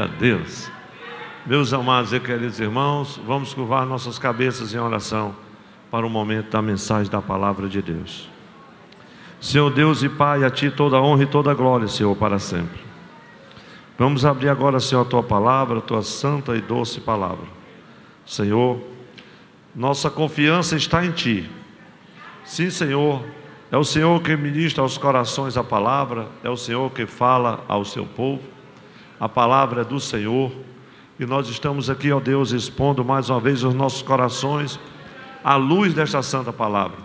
Glória a Deus. Meus amados e queridos irmãos, vamos curvar nossas cabeças em oração para o momento da mensagem da palavra de Deus. Senhor Deus e Pai, a Ti toda a honra e toda a glória, Senhor, para sempre. Vamos abrir agora, Senhor, a Tua palavra, a Tua santa e doce palavra. Senhor, nossa confiança está em Ti. Sim, Senhor, é o Senhor que ministra aos corações a palavra, é o Senhor que fala ao Seu povo. A palavra é do Senhor. E nós estamos aqui, ó Deus, expondo mais uma vez os nossos corações à luz desta santa palavra.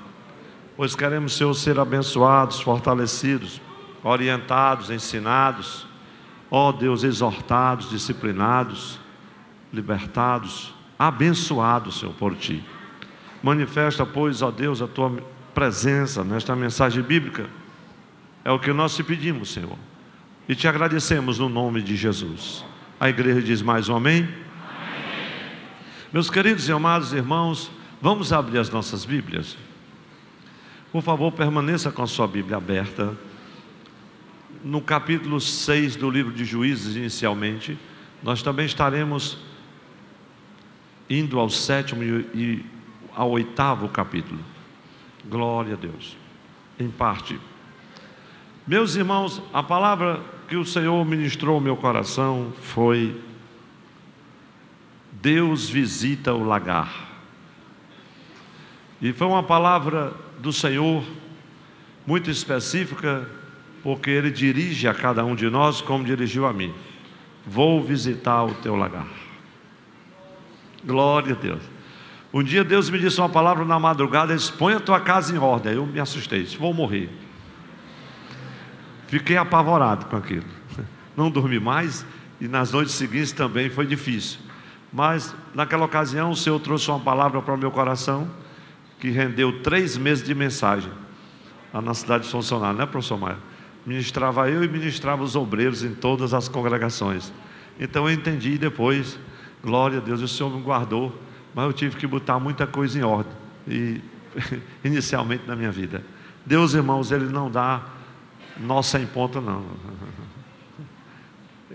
Pois queremos, Senhor, ser abençoados, fortalecidos, orientados, ensinados, ó Deus, exortados, disciplinados, libertados, abençoados, Senhor, por Ti. Manifesta, pois, ó Deus, a Tua presença nesta mensagem bíblica. É o que nós te pedimos, Senhor. E te agradecemos no nome de Jesus. A igreja diz mais um amém? Amém. Meus queridos e amados irmãos, vamos abrir as nossas Bíblias. Por favor, permaneça com a sua Bíblia aberta. No capítulo 6 do livro de Juízes, inicialmente, nós também estaremos indo ao 7º e ao 8º capítulo. Glória a Deus. Em parte. Meus irmãos, a palavra que o Senhor ministrou ao meu coração foi: Deus visita o lagar. E foi uma palavra do Senhor muito específica, porque Ele dirige a cada um de nós como dirigiu a mim. Vou visitar o teu lagar. Glória a Deus. Um dia Deus me disse uma palavra na madrugada: Ele disse: põe a tua casa em ordem. Eu me assustei, disse: vou morrer. Fiquei apavorado com aquilo. Não dormi mais, e nas noites seguintes também foi difícil. Mas naquela ocasião o Senhor trouxe uma palavra para o meu coração que rendeu 3 meses de mensagem lá na cidade de Funcionário, né, professor Maia? Ministrava eu e ministrava os obreiros em todas as congregações. Então eu entendi depois, glória a Deus, o Senhor me guardou, mas eu tive que botar muita coisa em ordem, e inicialmente na minha vida. Deus, irmãos, Ele não dá nó sem ponta, não.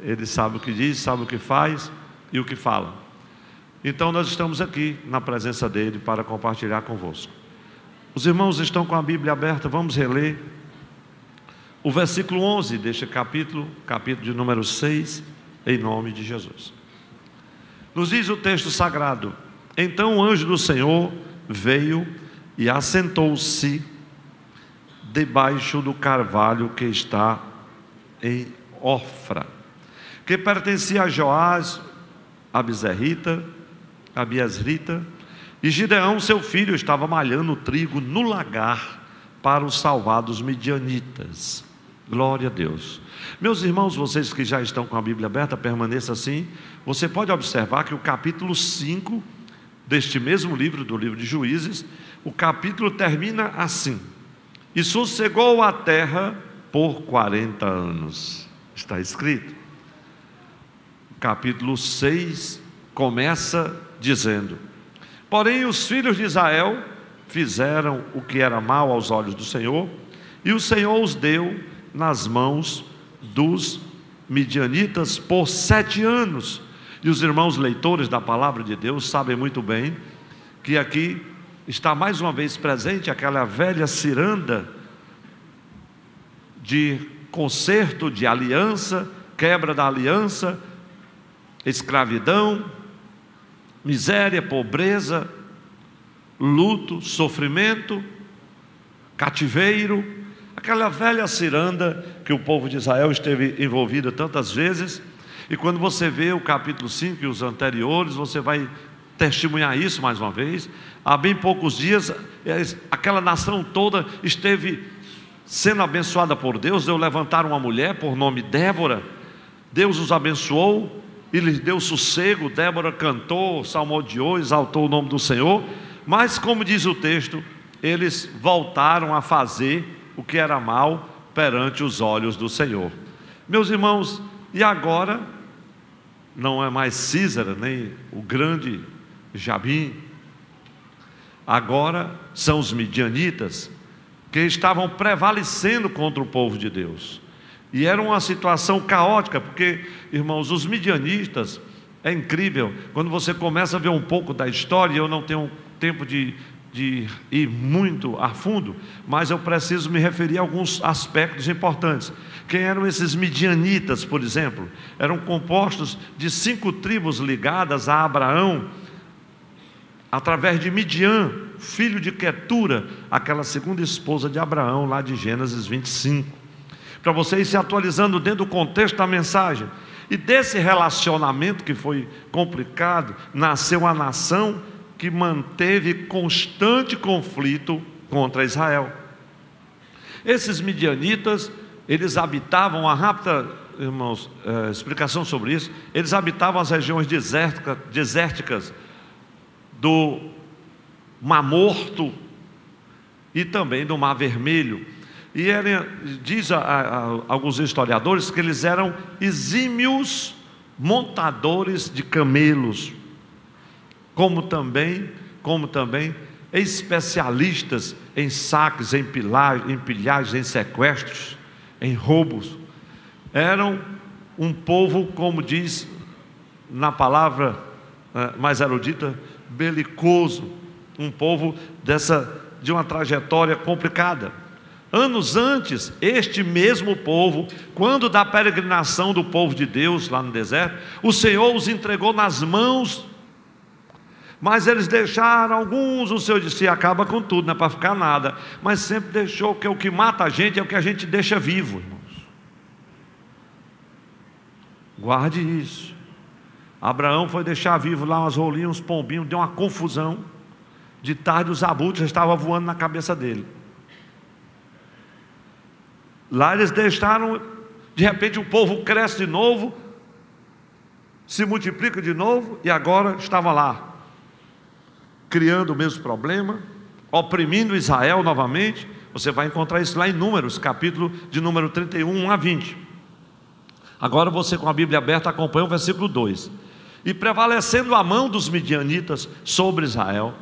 Ele sabe o que diz, sabe o que faz e o que fala. Então nós estamos aqui na presença dEle para compartilhar convosco. Os irmãos estão com a Bíblia aberta, vamos reler o versículo 11 deste capítulo de número 6, em nome de Jesus. Nos diz o texto sagrado: então o anjo do Senhor veio e assentou-se debaixo do carvalho que está em Ofra, que pertencia a Joás, Abiezrita, e Gideão seu filho estava malhando trigo no lagar para os salvar dos midianitas. Glória a Deus. Meus irmãos, vocês que já estão com a Bíblia aberta, permaneça assim. Você pode observar que o capítulo 5 deste mesmo livro, do livro de Juízes, o capítulo termina assim: e sossegou a terra por 40 anos. Está escrito. O capítulo 6 começa dizendo: porém os filhos de Israel fizeram o que era mal aos olhos do Senhor, e o Senhor os deu nas mãos dos midianitas por 7 anos. E os irmãos leitores da palavra de Deus sabem muito bem que aqui está mais uma vez presente aquela velha ciranda de conserto, de aliança, quebra da aliança, escravidão, miséria, pobreza, luto, sofrimento, cativeiro, aquela velha ciranda que o povo de Israel esteve envolvido tantas vezes. E quando você vê o capítulo 5 e os anteriores, você vai testemunhar isso mais uma vez. Há bem poucos dias, aquela nação toda esteve sendo abençoada por Deus. Deus levantaram uma mulher por nome Débora. Deus os abençoou e lhes deu sossego. Débora cantou, salmodiou, exaltou o nome do Senhor. Mas, como diz o texto, eles voltaram a fazer o que era mal perante os olhos do Senhor. Meus irmãos, e agora não é mais Císara, nem o grande Jabim. Agora são os midianitas que estavam prevalecendo contra o povo de Deus. E era uma situação caótica, porque, irmãos, os midianitas, é incrível, quando você começa a ver um pouco da história, eu não tenho tempo de ir muito a fundo, mas eu preciso me referir a alguns aspectos importantes. Quem eram esses midianitas, por exemplo? Eram compostos de 5 tribos ligadas a Abraão, através de Midian, filho de Quetura, aquela segunda esposa de Abraão, lá de Gênesis 25. Para você ir se atualizando dentro do contexto da mensagem. E desse relacionamento que foi complicado, nasceu a nação que manteve constante conflito contra Israel. Esses midianitas, eles habitavam, a rápida, irmãos, explicação sobre isso, eles habitavam as regiões desérticas do Mar Morto e também do Mar Vermelho. E diz a alguns historiadores que eles eram exímios montadores de camelos, como também especialistas em saques, em pilhagens, em sequestros, em roubos. Eram um povo, como diz na palavra mais erudita, belicoso, um povo de uma trajetória complicada. Anos antes, este mesmo povo, quando da peregrinação do povo de Deus lá no deserto, o Senhor os entregou nas mãos, mas eles deixaram alguns, o Senhor disse, acaba com tudo, não é para ficar nada, mas sempre deixou, que o que mata a gente é o que a gente deixa vivo, irmãos. Guarde isso. Abraão foi deixar vivo lá umas rolinhas, uns pombinhos, deu uma confusão. De tarde os abutres estavam voando na cabeça dele. Lá eles deixaram, de repente o povo cresce de novo, se multiplica de novo, e agora estava lá, criando o mesmo problema, oprimindo Israel novamente. Você vai encontrar isso lá em Números, capítulo de número 31, 1 a 20. Agora você, com a Bíblia aberta, acompanha o versículo 2. E prevalecendo a mão dos midianitas sobre Israel,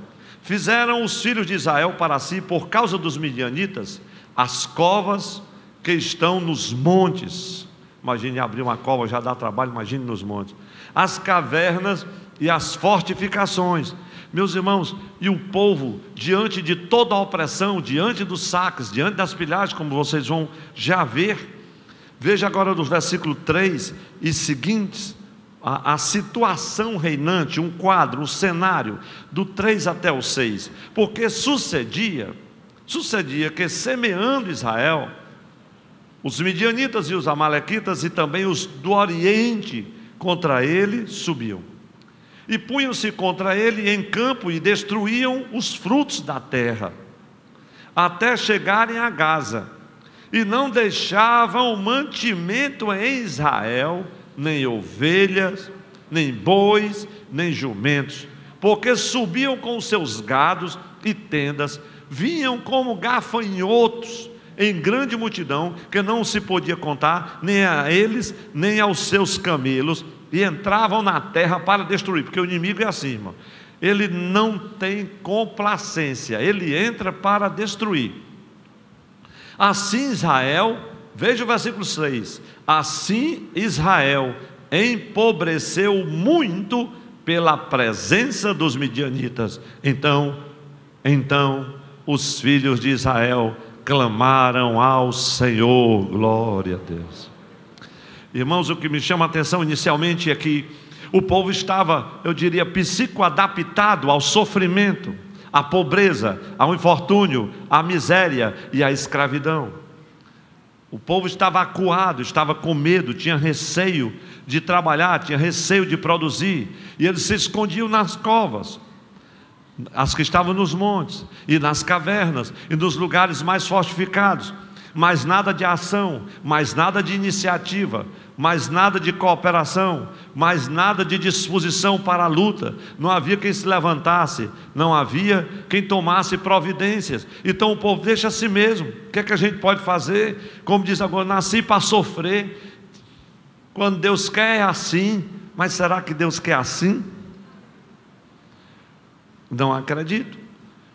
fizeram os filhos de Israel para si, por causa dos midianitas, as covas que estão nos montes. Imagine abrir uma cova, já dá trabalho, imagine nos montes. As cavernas e as fortificações. Meus irmãos, e o povo, diante de toda a opressão, diante dos saques, diante das pilhagens, como vocês vão já ver, veja agora nos versículos 3 e seguintes, a situação reinante, um quadro, um cenário, do 3 até o 6. Porque sucedia que, semeando Israel, os midianitas e os amalequitas e também os do oriente contra ele subiam, e punham-se contra ele em campo e destruíam os frutos da terra, até chegarem a Gaza, e não deixavam mantimento em Israel, nem ovelhas, nem bois, nem jumentos, porque subiam com os seus gados e tendas, vinham como gafanhotos em grande multidão, que não se podia contar, nem a eles, nem aos seus camelos, e entravam na terra para destruir. Porque o inimigo é assim, irmão, ele não tem complacência, ele entra para destruir. Assim Israel, veja o versículo 6, assim Israel empobreceu muito pela presença dos midianitas. Então os filhos de Israel clamaram ao Senhor. Glória a Deus. Irmãos, o que me chama a atenção inicialmente é que o povo estava, eu diria, psicoadaptado ao sofrimento, à pobreza, ao infortúnio, à miséria e à escravidão. O povo estava acuado, estava com medo, tinha receio de trabalhar, tinha receio de produzir, e eles se escondiam nas covas, as que estavam nos montes, e nas cavernas, e nos lugares mais fortificados. Mais nada de ação, mais nada de iniciativa, mais nada de cooperação, mais nada de disposição para a luta. Não havia quem se levantasse, não havia quem tomasse providências. Então o povo deixa a si mesmo. O que é que a gente pode fazer? Como diz agora, nasci para sofrer. Quando Deus quer é assim, mas será que Deus quer assim? Não acredito.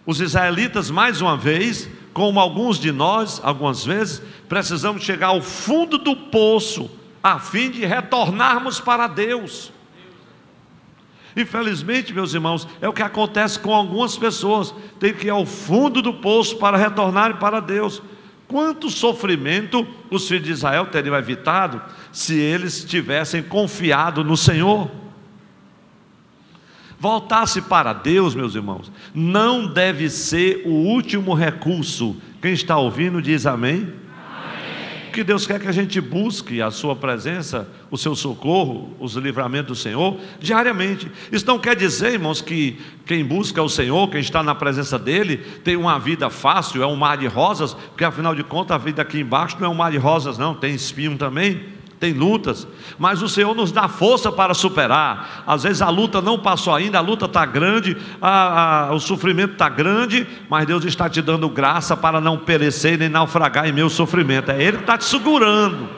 Os israelitas, mais uma vez, como alguns de nós, algumas vezes, precisamos chegar ao fundo do poço, a fim de retornarmos para Deus. Infelizmente, meus irmãos, é o que acontece com algumas pessoas, tem que ir ao fundo do poço para retornarem para Deus. Quanto sofrimento os filhos de Israel teriam evitado se eles tivessem confiado no Senhor? Voltar-se para Deus, meus irmãos, não deve ser o último recurso. Quem está ouvindo diz amém? Que Deus quer que a gente busque a sua presença, o seu socorro, os livramentos do Senhor diariamente. Isso não quer dizer, irmãos, que quem busca o Senhor, quem está na presença dele, tem uma vida fácil, é um mar de rosas, porque afinal de contas a vida aqui embaixo não é um mar de rosas não, tem espinho também, tem lutas, mas o Senhor nos dá força para superar. Às vezes a luta não passou ainda, a luta está grande, o sofrimento está grande, mas Deus está te dando graça para não perecer nem naufragar em meu sofrimento. É Ele que está te segurando.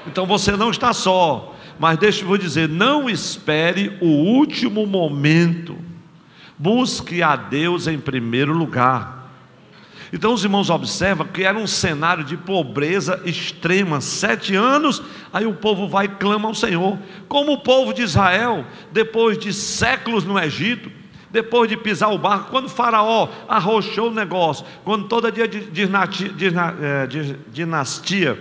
Então você não está só. Mas deixa eu dizer, não espere o último momento. Busque a Deus em primeiro lugar. Então os irmãos observam que era um cenário de pobreza extrema, 7 anos, aí o povo vai e clama ao Senhor, como o povo de Israel, depois de séculos no Egito, depois de pisar o barco, quando o faraó arrochou o negócio, quando toda dia dinastia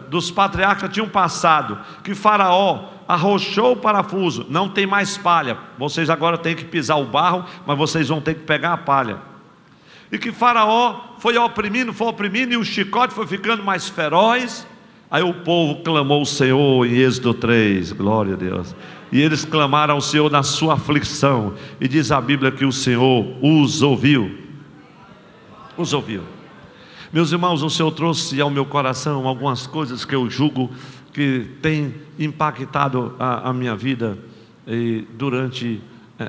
dos patriarcas tinham passado, que faraó arrochou o parafuso, não tem mais palha, vocês agora têm que pisar o barro, mas vocês vão ter que pegar a palha. E que faraó foi oprimindo, e o chicote foi ficando mais feroz. Aí o povo clamou ao Senhor em Êxodo 3, glória a Deus. E eles clamaram ao Senhor na sua aflição. E diz a Bíblia que o Senhor os ouviu. Os ouviu. Meus irmãos, o Senhor trouxe ao meu coração algumas coisas que eu julgo que tem impactado a minha vida durante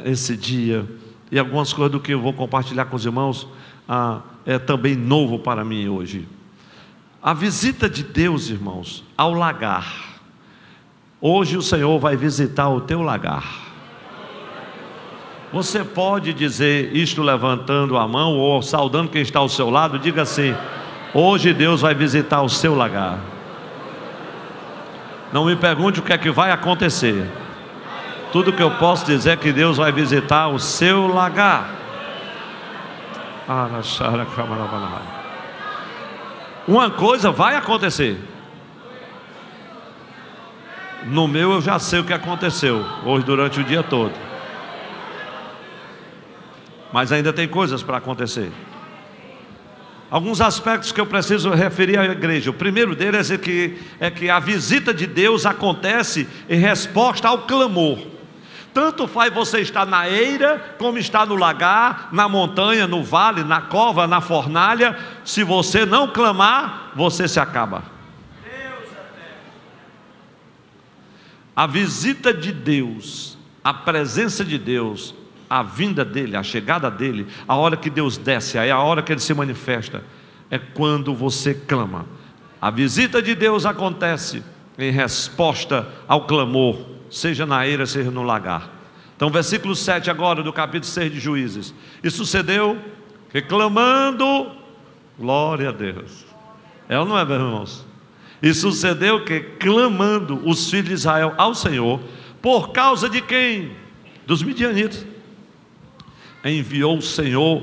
esse dia. E algumas coisas do que eu vou compartilhar com os irmãos é também novo para mim hoje. A visita de Deus, irmãos, ao lagar. Hoje o Senhor vai visitar o teu lagar. Você pode dizer isto levantando a mão ou saudando quem está ao seu lado. Diga assim: hoje Deus vai visitar o seu lagar. Não me pergunte o que é que vai acontecer. Tudo que eu posso dizer é que Deus vai visitar o seu lagar. Uma coisa vai acontecer. No meu eu já sei o que aconteceu hoje durante o dia todo. Mas ainda tem coisas para acontecer. Alguns aspectos que eu preciso referir à igreja. O primeiro deles é que a visita de Deus acontece em resposta ao clamor. Tanto faz você estar na eira, como estar no lagar, na montanha, no vale, na cova, na fornalha. Se você não clamar, você se acaba. A visita de Deus, a presença de Deus, a vinda dele, a chegada dele, a hora que Deus desce, aí a hora que ele se manifesta, é quando você clama. A visita de Deus acontece em resposta ao clamor, seja na eira, seja no lagar. Então versículo 7 agora do capítulo 6 de Juízes. E sucedeu que clamando, glória a Deus, é ou não é, meus irmãos? E sucedeu que clamando os filhos de Israel ao Senhor, por causa de quem? Dos midianitas. Enviou o Senhor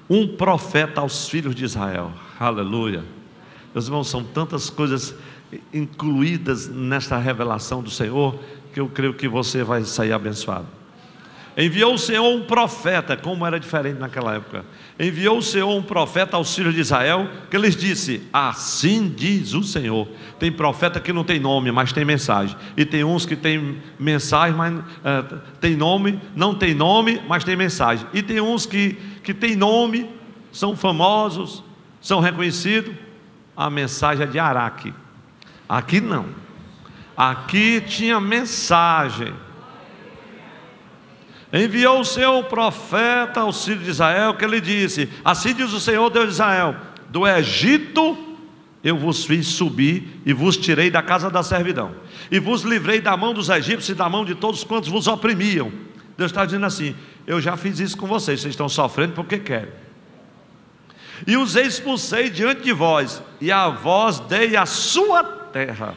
um profeta aos filhos de Israel. Aleluia. Meus irmãos, são tantas coisas incluídas nesta revelação do Senhor, que eu creio que você vai sair abençoado. Enviou o Senhor um profeta, como era diferente naquela época. Enviou o Senhor um profeta aos filhos de Israel, que lhes disse: assim diz o Senhor. Tem profeta que não tem nome, mas tem mensagem. E tem uns que tem mensagem, mas tem nome, não tem nome, mas tem mensagem. E tem uns que tem nome, são famosos, são reconhecidos. A mensagem é de Araque. Aqui não. Aqui tinha mensagem. Enviou o Senhor um profeta aos filhos de Israel, que ele disse: assim diz o Senhor Deus de Israel: do Egito eu vos fiz subir e vos tirei da casa da servidão, e vos livrei da mão dos egípcios e da mão de todos quantos vos oprimiam. Deus está dizendo assim: eu já fiz isso com vocês, vocês estão sofrendo porque querem. e os expulsei diante de vós, e a vós dei a sua terra.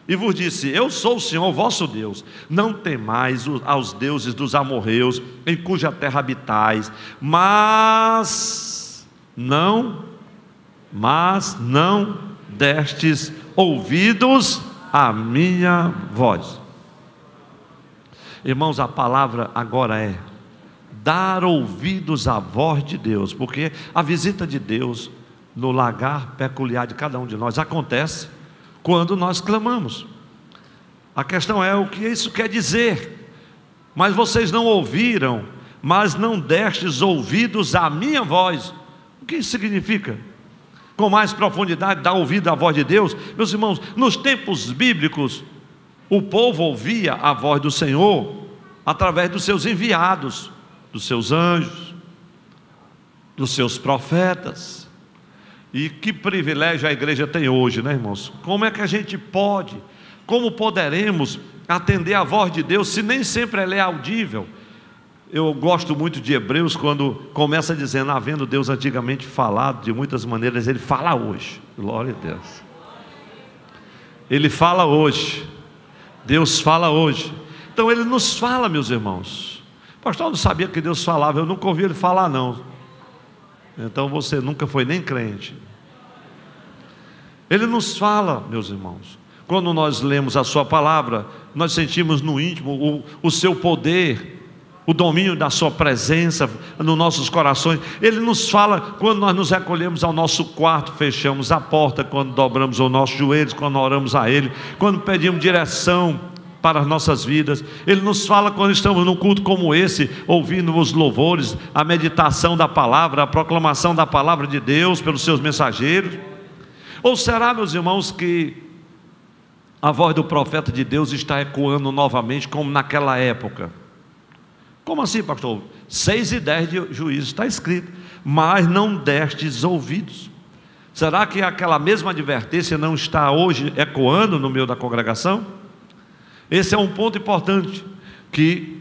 E vos disse: eu sou o Senhor vosso Deus. Não temais aos deuses dos amorreus, em cuja terra habitais, mas não destes ouvidos à minha voz. Irmãos, a palavra agora é dar ouvidos à voz de Deus, porque a visita de Deus no lagar peculiar de cada um de nós acontece quando nós clamamos. A questão é o que isso quer dizer. Mas vocês não ouviram, mas não destes ouvidos à minha voz. O que isso significa? Com mais profundidade, dar ouvido à voz de Deus. Meus irmãos, nos tempos bíblicos, o povo ouvia a voz do Senhor através dos seus enviados, dos seus anjos, dos seus profetas. E que privilégio a igreja tem hoje, né, irmãos? Como é que a gente pode, como poderemos atender a voz de Deus se nem sempre ela é audível? Eu gosto muito de Hebreus quando começa dizendo: havendo Deus antigamente falado de muitas maneiras, Ele fala hoje. Glória a Deus. Ele fala hoje. Deus fala hoje. Então Ele nos fala, meus irmãos. Pastor, eu não sabia que Deus falava. Eu nunca ouvi Ele falar, não. Então você nunca foi nem crente. Ele nos fala, meus irmãos. Quando nós lemos a sua palavra, nós sentimos no íntimo o seu poder, o domínio da sua presença nos nossos corações. Ele nos fala quando nós nos recolhemos ao nosso quarto, fechamos a porta, quando dobramos os nossos joelhos, quando oramos a Ele, quando pedimos direção para as nossas vidas. Ele nos fala quando estamos num culto como esse, ouvindo os louvores, a meditação da palavra, a proclamação da palavra de Deus pelos seus mensageiros. Ou será, meus irmãos, que a voz do profeta de Deus está ecoando novamente como naquela época? Como assim, pastor? 6:10 de Juízes está escrito: mas não destes ouvidos. Será que aquela mesma advertência não está hoje ecoando no meio da congregação? Esse é um ponto importante, que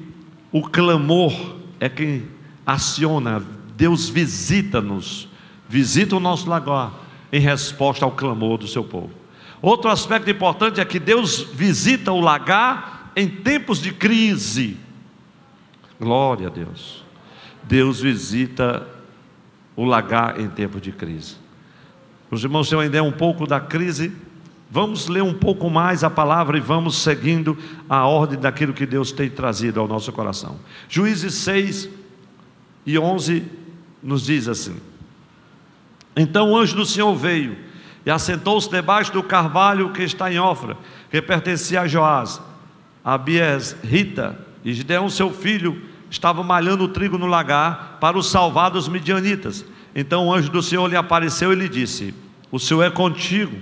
o clamor é quem aciona. Deus visita-nos, visita o nosso lagar em resposta ao clamor do seu povo. Outro aspecto importante é que Deus visita o lagar em tempos de crise. Glória a Deus. Deus visita o lagar em tempos de crise. Os irmãos têm uma ideia um pouco da crise? Vamos ler um pouco mais a palavra e vamos seguindo a ordem daquilo que Deus tem trazido ao nosso coração. Juízes 6:11 nos diz assim: então o anjo do Senhor veio e assentou-se debaixo do carvalho que está em Ofra, que pertencia a Joás, Abiesrita, e Gideão seu filho estava malhando o trigo no lagar para o salvar dos midianitas. Então o anjo do Senhor lhe apareceu e lhe disse: o Senhor é contigo,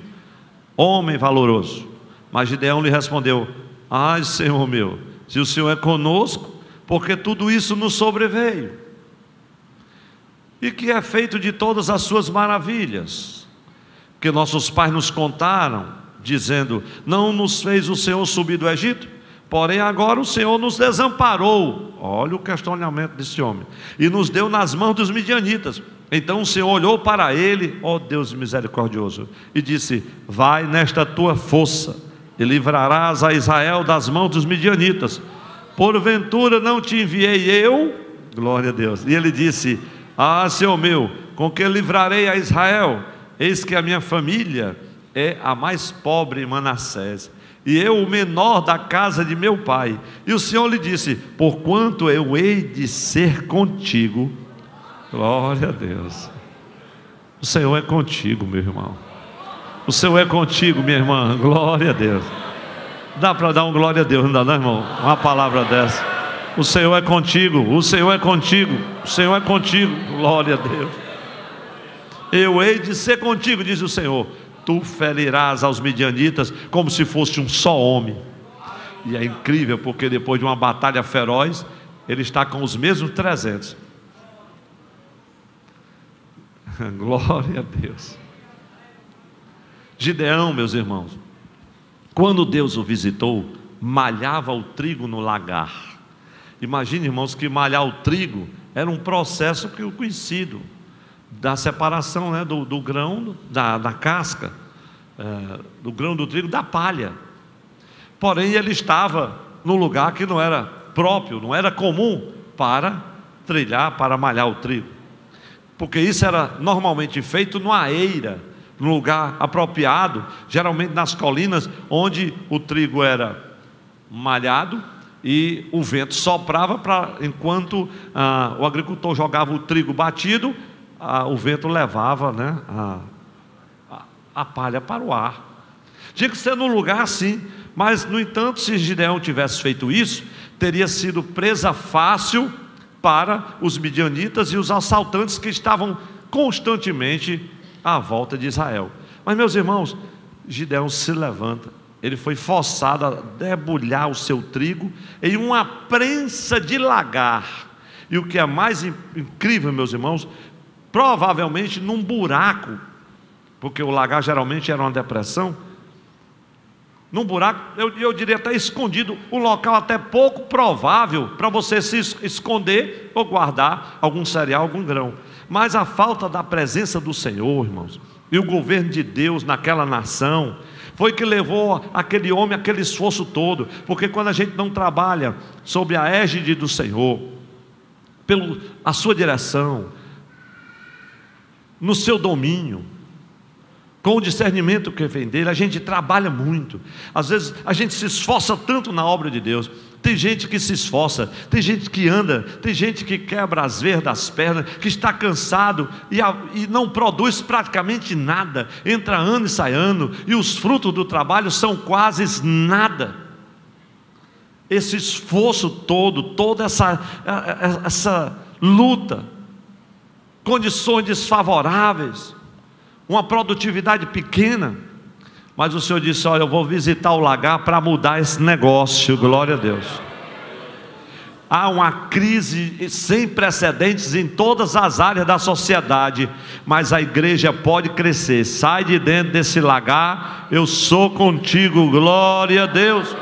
homem valoroso. Mas Gideão lhe respondeu: ai, Senhor meu, se o Senhor é conosco, porque tudo isso nos sobreveio? E que é feito de todas as suas maravilhas, que nossos pais nos contaram, dizendo: não nos fez o Senhor subir do Egito? Porém agora o Senhor nos desamparou. Olha o questionamento desse homem. E nos deu nas mãos dos midianitas. Então o Senhor olhou para ele, ó Deus misericordioso, e disse: vai nesta tua força, e livrarás a Israel das mãos dos midianitas. Porventura não te enviei eu? Glória a Deus. E ele disse: ah, Senhor meu, com que livrarei a Israel? Eis que a minha família é a mais pobre em Manassés, e eu o menor da casa de meu pai. E o Senhor lhe disse: porquanto eu hei de ser contigo. Glória a Deus. O Senhor é contigo, meu irmão. O Senhor é contigo, minha irmã. Glória a Deus. Dá para dar um glória a Deus, não dá, não, irmão? Uma palavra dessa. O Senhor é contigo. O Senhor é contigo. O Senhor é contigo. Glória a Deus. Eu hei de ser contigo, diz o Senhor. Tu ferirás aos midianitas como se fosse um só homem. E é incrível, porque depois de uma batalha feroz, ele está com os mesmos 300. Glória a Deus. Gideão, meus irmãos, quando Deus o visitou, malhava o trigo no lagar. Imagine, irmãos, que malhar o trigo era um processo que o conhecido. da separação, né, do grão, da casca, do grão do trigo, da palha. Porém, ele estava num lugar que não era próprio, não era comum para trilhar, para malhar o trigo, porque isso era normalmente feito numa eira, num lugar apropriado, geralmente nas colinas, onde o trigo era malhado e o vento soprava enquanto o agricultor jogava o trigo batido, o vento levava, né, a palha para o ar. Tinha que ser num lugar assim. Mas, no entanto, se Gideão tivesse feito isso, teria sido presa fácil para os midianitas e os assaltantes que estavam constantemente à volta de Israel. Mas, meus irmãos, Gideão se levanta. Ele foi forçado a debulhar o seu trigo em uma prensa de lagar. E o que é mais incrível, meus irmãos, provavelmente num buraco, porque o lagar geralmente era uma depressão, num buraco, eu diria até escondido, um local até pouco provável para você se esconder ou guardar algum cereal, algum grão. Mas a falta da presença do Senhor, irmãos, e o governo de Deus naquela nação, foi que levou aquele homem aquele esforço todo. Porque quando a gente não trabalha sob a égide do Senhor, a sua direção, no seu domínio, com o discernimento que vem dele, a gente trabalha muito. Às vezes a gente se esforça tanto na obra de Deus. Tem gente que se esforça, tem gente que anda, tem gente que quebra as veias das pernas, que está cansado e não produz praticamente nada. Entra ano e sai ano, e os frutos do trabalho são quase nada. Esse esforço todo, toda essa luta, condições desfavoráveis, uma produtividade pequena, mas o Senhor disse: olha, eu vou visitar o lagar para mudar esse negócio. Glória a Deus. Há uma crise sem precedentes em todas as áreas da sociedade, mas a igreja pode crescer. Sai de dentro desse lagar, eu sou contigo. Glória a Deus.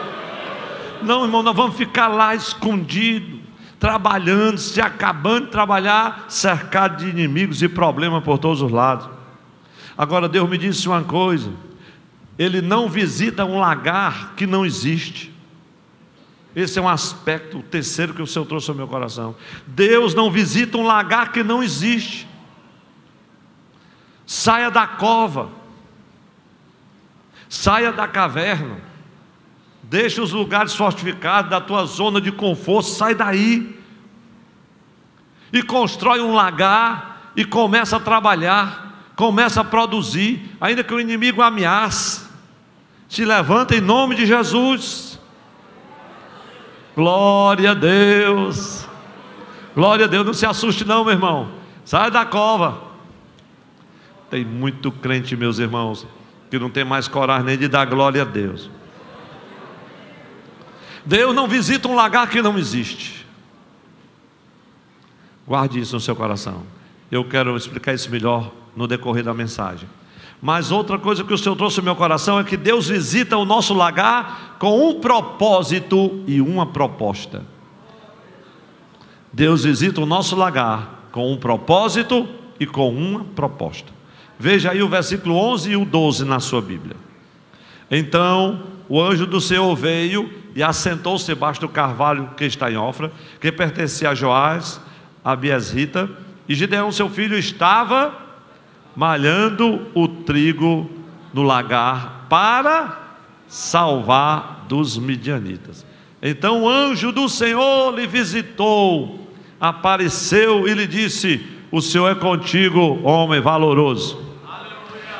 Não, irmão, nós vamos ficar lá escondidos, trabalhando, se acabando de trabalhar, cercado de inimigos e problemas por todos os lados. Agora, Deus me disse uma coisa: Ele não visita um lagar que não existe. Esse é um aspecto, o terceiro que o Senhor trouxe ao meu coração. Deus não visita um lagar que não existe. Saia da cova, saia da caverna, deixa os lugares fortificados da tua zona de conforto, sai daí e constrói um lagar e começa a trabalhar. Começa a produzir, ainda que o inimigo ameace. Se levanta em nome de Jesus. Glória a Deus. Glória a Deus. Não se assuste não, meu irmão. Sai da cova. Tem muito crente, meus irmãos, que não tem mais coragem nem de dar glória a Deus. Deus não visita um lagar que não existe. Guarde isso no seu coração. Eu quero explicar isso melhor no decorrer da mensagem. Mas outra coisa que o Senhor trouxe ao meu coração é que Deus visita o nosso lagar com um propósito e uma proposta. Deus visita o nosso lagar com um propósito e com uma proposta. Veja aí o versículo 11 e o 12 na sua Bíblia. Então o anjo do Senhor veio e assentou-se debaixo do carvalho que está em Ofra, que pertencia a Joás, a Biesrita, e Gideão seu filho estava malhando o trigo no lagar para salvar dos midianitas. Então o anjo do Senhor lhe visitou, apareceu e lhe disse: o Senhor é contigo, homem valoroso.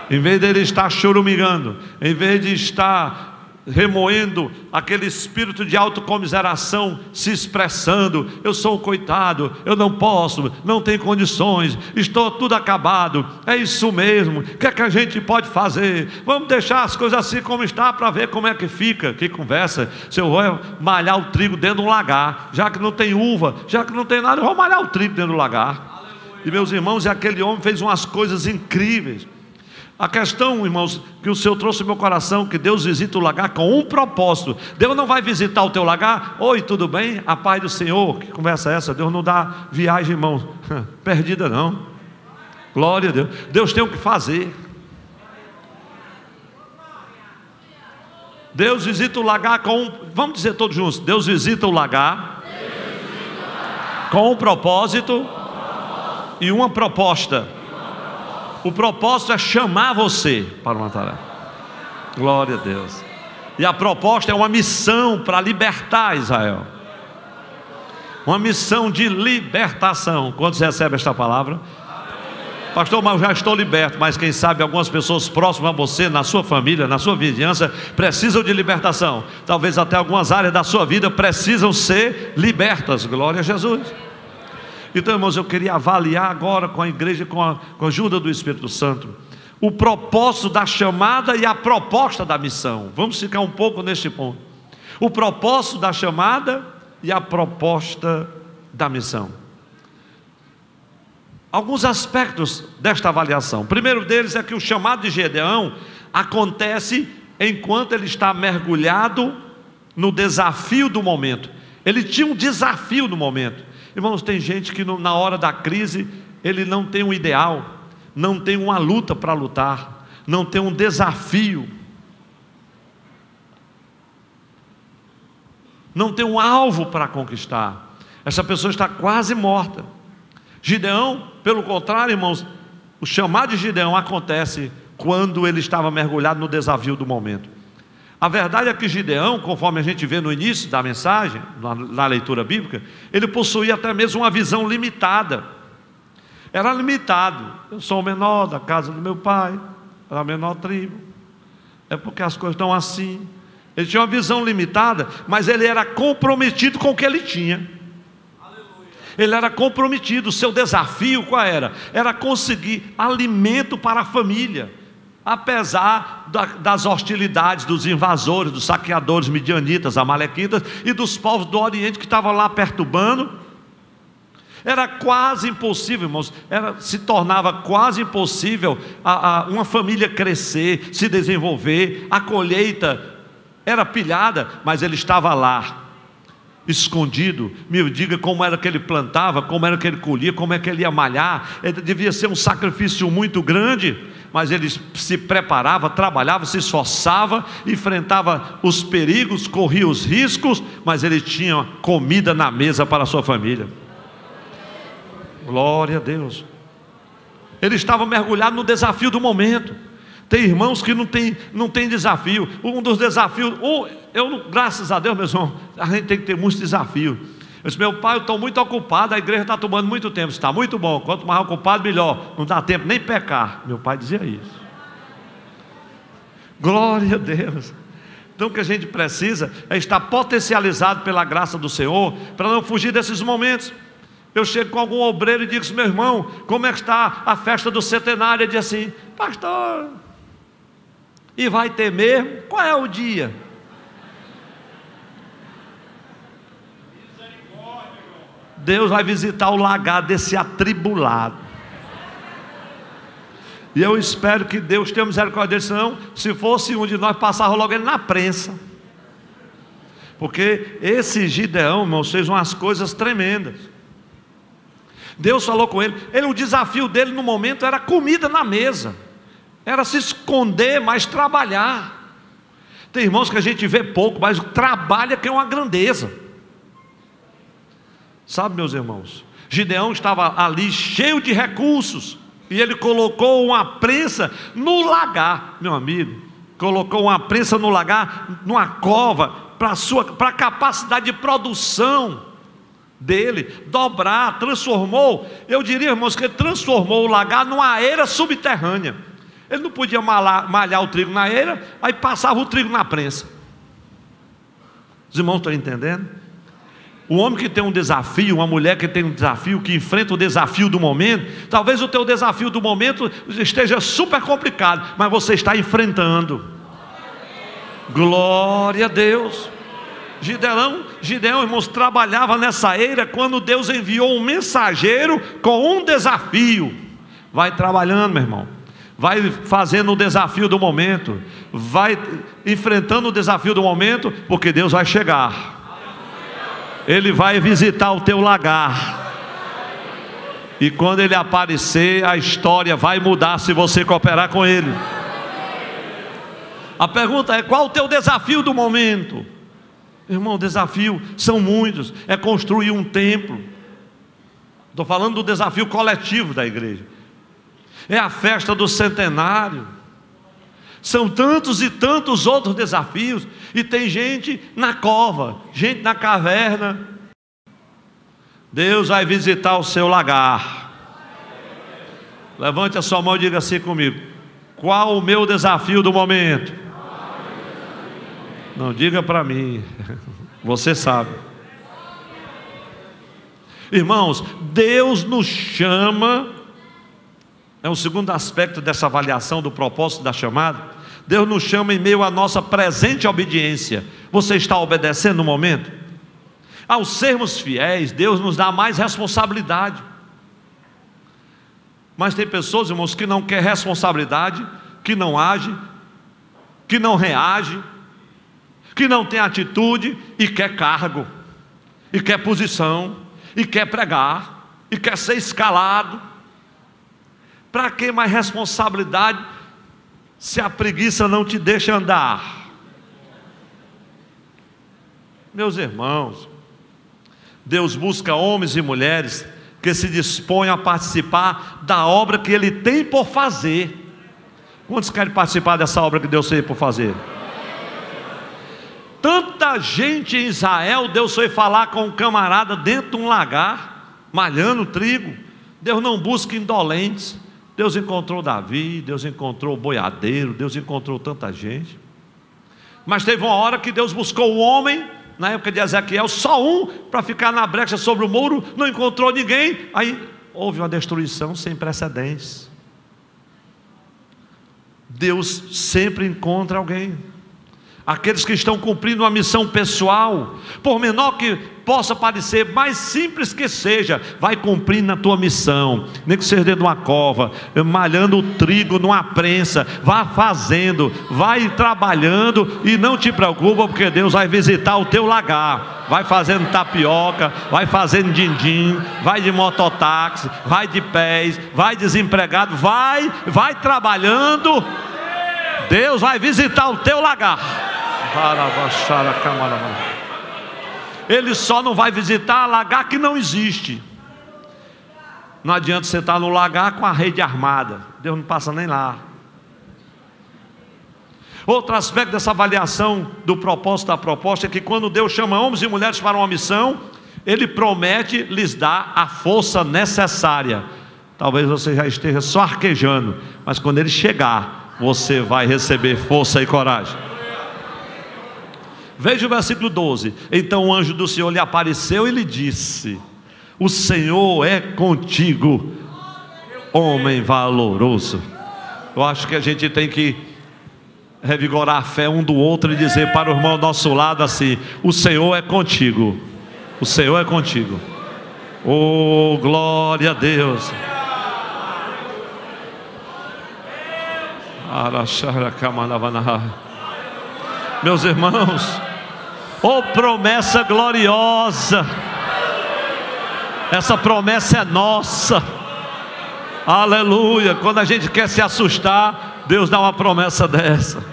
Em vez dele estar chorumigando, em vez de estar remoendo aquele espírito de autocomiseração, se expressando: eu sou um coitado, eu não posso, não tenho condições, estou tudo acabado, é isso mesmo, o que é que a gente pode fazer? Vamos deixar as coisas assim como está para ver como é que fica. Que conversa, se eu vou malhar o trigo dentro de um lagar, já que não tem uva, já que não tem nada, eu vou malhar o trigo dentro do lagar. E meus irmãos, aquele homem fez umas coisas incríveis. A questão, irmãos, que o Senhor trouxe no meu coração, que Deus visita o lagar com um propósito. Deus não vai visitar o teu lagar: oi, tudo bem? A paz do Senhor. Que conversa é essa? Deus não dá viagem, irmão, perdida não. Glória a Deus. Deus tem o que fazer. Deus visita o lagar vamos dizer todos juntos, Deus visita o lagar com um propósito e uma proposta. O propósito é chamar você para uma tarefa. Glória a Deus. E a proposta é uma missão para libertar Israel. Uma missão de libertação. Quantos recebem esta palavra? Pastor, mas eu já estou liberto. Mas quem sabe algumas pessoas próximas a você, na sua família, na sua vizinhança, precisam de libertação. Talvez até algumas áreas da sua vida precisam ser libertas. Glória a Jesus. Então, irmãos, eu queria avaliar agora com a igreja, com a ajuda do Espírito Santo, o propósito da chamada e a proposta da missão. Vamos ficar um pouco neste ponto. O propósito da chamada e a proposta da missão. Alguns aspectos desta avaliação. O primeiro deles é que o chamado de Gideão acontece enquanto ele está mergulhado no desafio do momento. Ele tinha um desafio no momento. Irmãos, tem gente que na hora da crise, ele não tem um ideal, não tem uma luta para lutar, não tem um desafio, não tem um alvo para conquistar. Essa pessoa está quase morta. Gideão, pelo contrário, irmãos, o chamado de Gideão acontece quando ele estava mergulhado no desafio do momento. A verdade é que Gideão, conforme a gente vê no início da mensagem, na leitura bíblica, ele possuía até mesmo uma visão limitada. Era limitado. Eu sou o menor da casa do meu pai, era a menor tribo. É porque as coisas estão assim. Ele tinha uma visão limitada, mas ele era comprometido com o que ele tinha. Ele era comprometido. O seu desafio qual era? Era conseguir alimento para a família, apesar das hostilidades dos invasores, dos saqueadores midianitas, amalequitas e dos povos do Oriente que estavam lá perturbando. Era quase impossível, irmãos, se tornava quase impossível uma família crescer, se desenvolver. A colheita era pilhada, mas ele estava lá, escondido. Me diga como era que ele plantava, como era que ele colhia, como é que ele ia malhar. Devia ser um sacrifício muito grande, mas ele se preparava, trabalhava, se esforçava, enfrentava os perigos, corria os riscos, mas ele tinha comida na mesa para a sua família. Glória a Deus. Ele estava mergulhado no desafio do momento. Tem irmãos que não tem desafio. Um dos desafios, graças a Deus, meus irmãos, a gente tem que ter muitos desafios. Eu disse: meu pai, eu estou muito ocupado, a igreja está tomando muito tempo. Está muito bom, quanto mais ocupado melhor, não dá tempo nem pecar. Meu pai dizia isso. Glória a Deus. Então o que a gente precisa é estar potencializado pela graça do Senhor, para não fugir desses momentos. Eu chego com algum obreiro e digo assim: meu irmão, como é que está a festa do centenário? Ele diz assim: pastor, e vai ter mesmo? Qual é o dia? Deus vai visitar o lagar desse atribulado. E eu espero que Deus tenha misericórdia dele, senão, se fosse um de nós, passava logo ele na prensa. Porque esse Gideão, irmãos, fez umas coisas tremendas. Deus falou com ele. O desafio dele no momento era comida na mesa, era se esconder, mas trabalhar. Tem irmãos que a gente vê pouco, mas trabalha que é uma grandeza. Sabe, meus irmãos, Gideão estava ali cheio de recursos, e ele colocou uma prensa no lagar, meu amigo, colocou uma prensa no lagar, numa cova, para a capacidade de produção dele, dobrar, transformou, eu diria, irmãos, que ele transformou o lagar numa eira subterrânea. Ele não podia malhar o trigo na eira, aí passava o trigo na prensa. Os irmãos estão entendendo? O homem que tem um desafio, uma mulher que tem um desafio, que enfrenta o desafio do momento, talvez o teu desafio do momento esteja super complicado, mas você está enfrentando. Glória a Deus. Gideão, irmãos, trabalhava nessa eira quando Deus enviou um mensageiro com um desafio. Vai trabalhando, meu irmão, vai fazendo o desafio do momento, vai enfrentando o desafio do momento, porque Deus vai chegar. Ele vai visitar o teu lagar. E quando ele aparecer, a história vai mudar se você cooperar com ele. A pergunta é: qual o teu desafio do momento? Irmão, desafio são muitos. É construir um templo. Estou falando do desafio coletivo da igreja. É a festa do centenário. São tantos e tantos outros desafios. E tem gente na cova, gente na caverna. Deus vai visitar o seu lagar. Levante a sua mão e diga assim comigo: qual o meu desafio do momento? Não, diga para mim. Você sabe. Irmãos, Deus nos chama. É o segundo aspecto dessa avaliação do propósito da chamada. Deus nos chama em meio à nossa presente obediência. Você está obedecendo no momento? Ao sermos fiéis, Deus nos dá mais responsabilidade. Mas tem pessoas, irmãos, que não querem responsabilidade, que não age, que não reage, que não tem atitude e quer cargo, e quer posição, e quer pregar, e quer ser escalado. Para que mais responsabilidade se a preguiça não te deixa andar? Meus irmãos, Deus busca homens e mulheres que se dispõem a participar da obra que Ele tem por fazer. Quantos querem participar dessa obra que Deus tem por fazer? Tanta gente em Israel, Deus foi falar com um camarada dentro de um lagar, malhando trigo. Deus não busca indolentes. Deus encontrou Davi, Deus encontrou o boiadeiro, Deus encontrou tanta gente. Mas teve uma hora que Deus buscou um homem, na época de Ezequiel, só um, para ficar na brecha sobre o muro, não encontrou ninguém. Aí houve uma destruição sem precedentes. Deus sempre encontra alguém. Aqueles que estão cumprindo uma missão pessoal, por menor que possa parecer, mais simples que seja, vai cumprindo na tua missão. Nem que seja dentro de uma cova, malhando o trigo numa prensa, vá fazendo, vai trabalhando e não te preocupa, porque Deus vai visitar o teu lagar. Vai fazendo tapioca, vai fazendo din-din, vai de mototáxi, vai de pés, vai desempregado, vai trabalhando. Deus vai visitar o teu lagar. Ele só não vai visitar lagar que não existe. Não adianta você estar no lagar com a rede armada, Deus não passa nem lá. Outro aspecto dessa avaliação do propósito da proposta é que quando Deus chama homens e mulheres para uma missão, Ele promete lhes dar a força necessária. Talvez você já esteja só arquejando, mas quando Ele chegar, você vai receber força e coragem. Veja o versículo 12. Então o anjo do Senhor lhe apareceu e lhe disse: o Senhor é contigo, homem valoroso. Eu acho que a gente tem que revigorar a fé um do outro e dizer para o irmão ao nosso lado assim: o Senhor é contigo, o Senhor é contigo. Oh, glória a Deus. Meus irmãos, oh promessa gloriosa, essa promessa é nossa, aleluia. Quando a gente quer se assustar, Deus dá uma promessa dessa.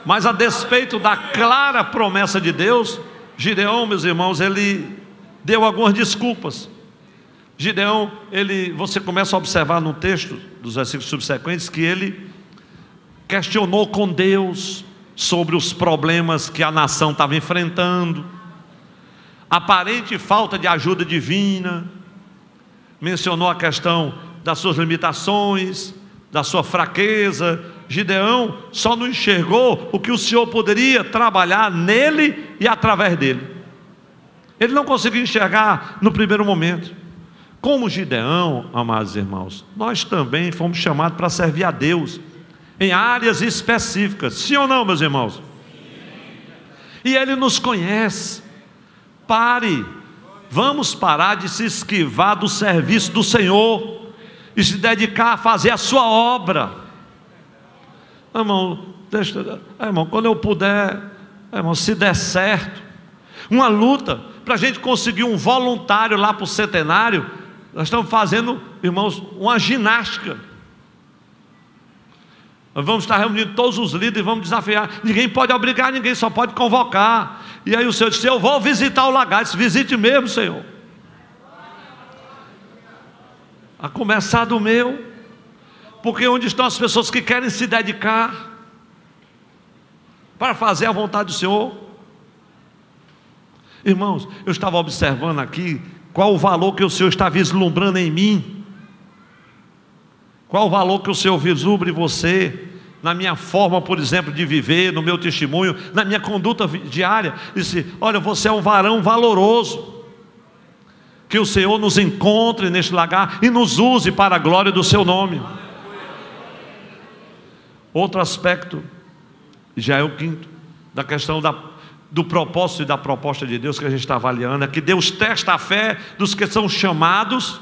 Mas a despeito da clara promessa de Deus, Gideão, meus irmãos, ele deu algumas desculpas. Gideão, você começa a observar no texto dos versículos subsequentes que ele questionou com Deus sobre os problemas que a nação estava enfrentando, aparente falta de ajuda divina, mencionou a questão das suas limitações, da sua fraqueza. Gideão só não enxergou o que o Senhor poderia trabalhar nele e através dele. Ele não conseguiu enxergar no primeiro momento. Como Gideão, amados irmãos, nós também fomos chamados para servir a Deus em áreas específicas, sim ou não, meus irmãos? E Ele nos conhece. Vamos parar de se esquivar do serviço do Senhor e se dedicar a fazer a sua obra. Irmão, irmão, quando eu puder, irmão, se der certo, uma luta para a gente conseguir um voluntário lá para o centenário, Nós estamos fazendo, irmãos, uma ginástica. Nós vamos estar reunindo todos os líderes e vamos desafiar. Ninguém pode obrigar ninguém, só pode convocar. E aí o Senhor disse: eu vou visitar o lagar. Disse: visite mesmo, Senhor. A começar do meu. Porque onde estão as pessoas que querem se dedicar para fazer a vontade do Senhor? Irmãos, eu estava observando aqui qual o valor que o Senhor está vislumbrando em mim. Qual o valor que o Senhor vislumbra em você, na minha forma, por exemplo, de viver, no meu testemunho, na minha conduta diária. Disse: olha, você é um varão valoroso. Que o Senhor nos encontre neste lugar e nos use para a glória do seu nome. Outro aspecto, já é o quinto, da questão do propósito e da proposta de Deus que a gente está avaliando, é que Deus testa a fé dos que são chamados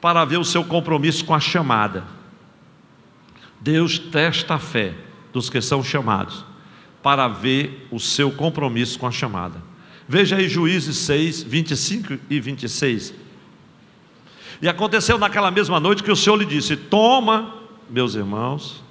para ver o seu compromisso com a chamada. Deus testa a fé dos que são chamados para ver o seu compromisso com a chamada. Veja aí Juízes 6, 25 e 26. E aconteceu naquela mesma noite que o Senhor lhe disse: toma, meus irmãos.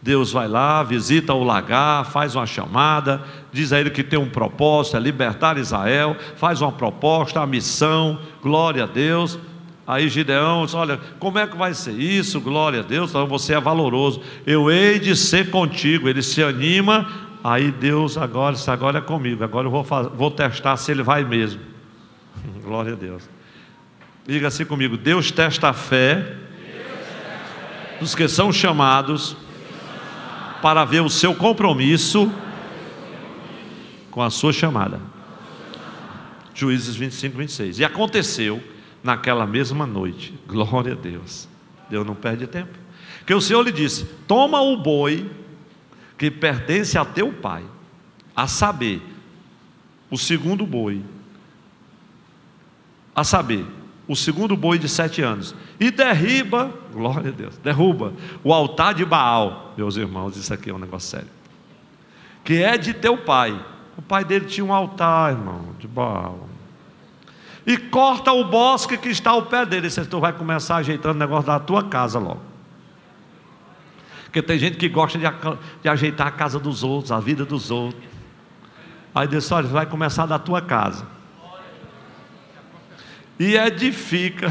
Deus vai lá, visita o lagar, faz uma chamada, diz a ele que tem um propósito, é libertar Israel, faz uma proposta, a missão, glória a Deus. Aí Gideão diz: olha, como é que vai ser isso? Glória a Deus, então você é valoroso, eu hei de ser contigo. Ele se anima. Aí Deus agora é comigo, agora eu vou testar se ele vai mesmo. Glória a Deus. Diga assim comigo: Deus testa a fé dos que são chamados para ver o seu compromisso com a sua chamada. Juízes 25, 26. E aconteceu naquela mesma noite, glória a Deus, Deus não perde tempo, que o Senhor lhe disse: toma o boi que pertence a teu pai, a saber, o segundo boi, o segundo boi de 7 anos, e derruba, glória a Deus, derruba o altar de Baal. Meus irmãos, isso aqui é um negócio sério, que é de teu pai. O pai dele tinha um altar, irmão, de Baal. E corta o bosque que está ao pé dele. Você vai começar ajeitando o negócio da tua casa logo. Porque tem gente que gosta de ajeitar a casa dos outros, a vida dos outros. Aí Deus: olha, vai começar da tua casa. E edifica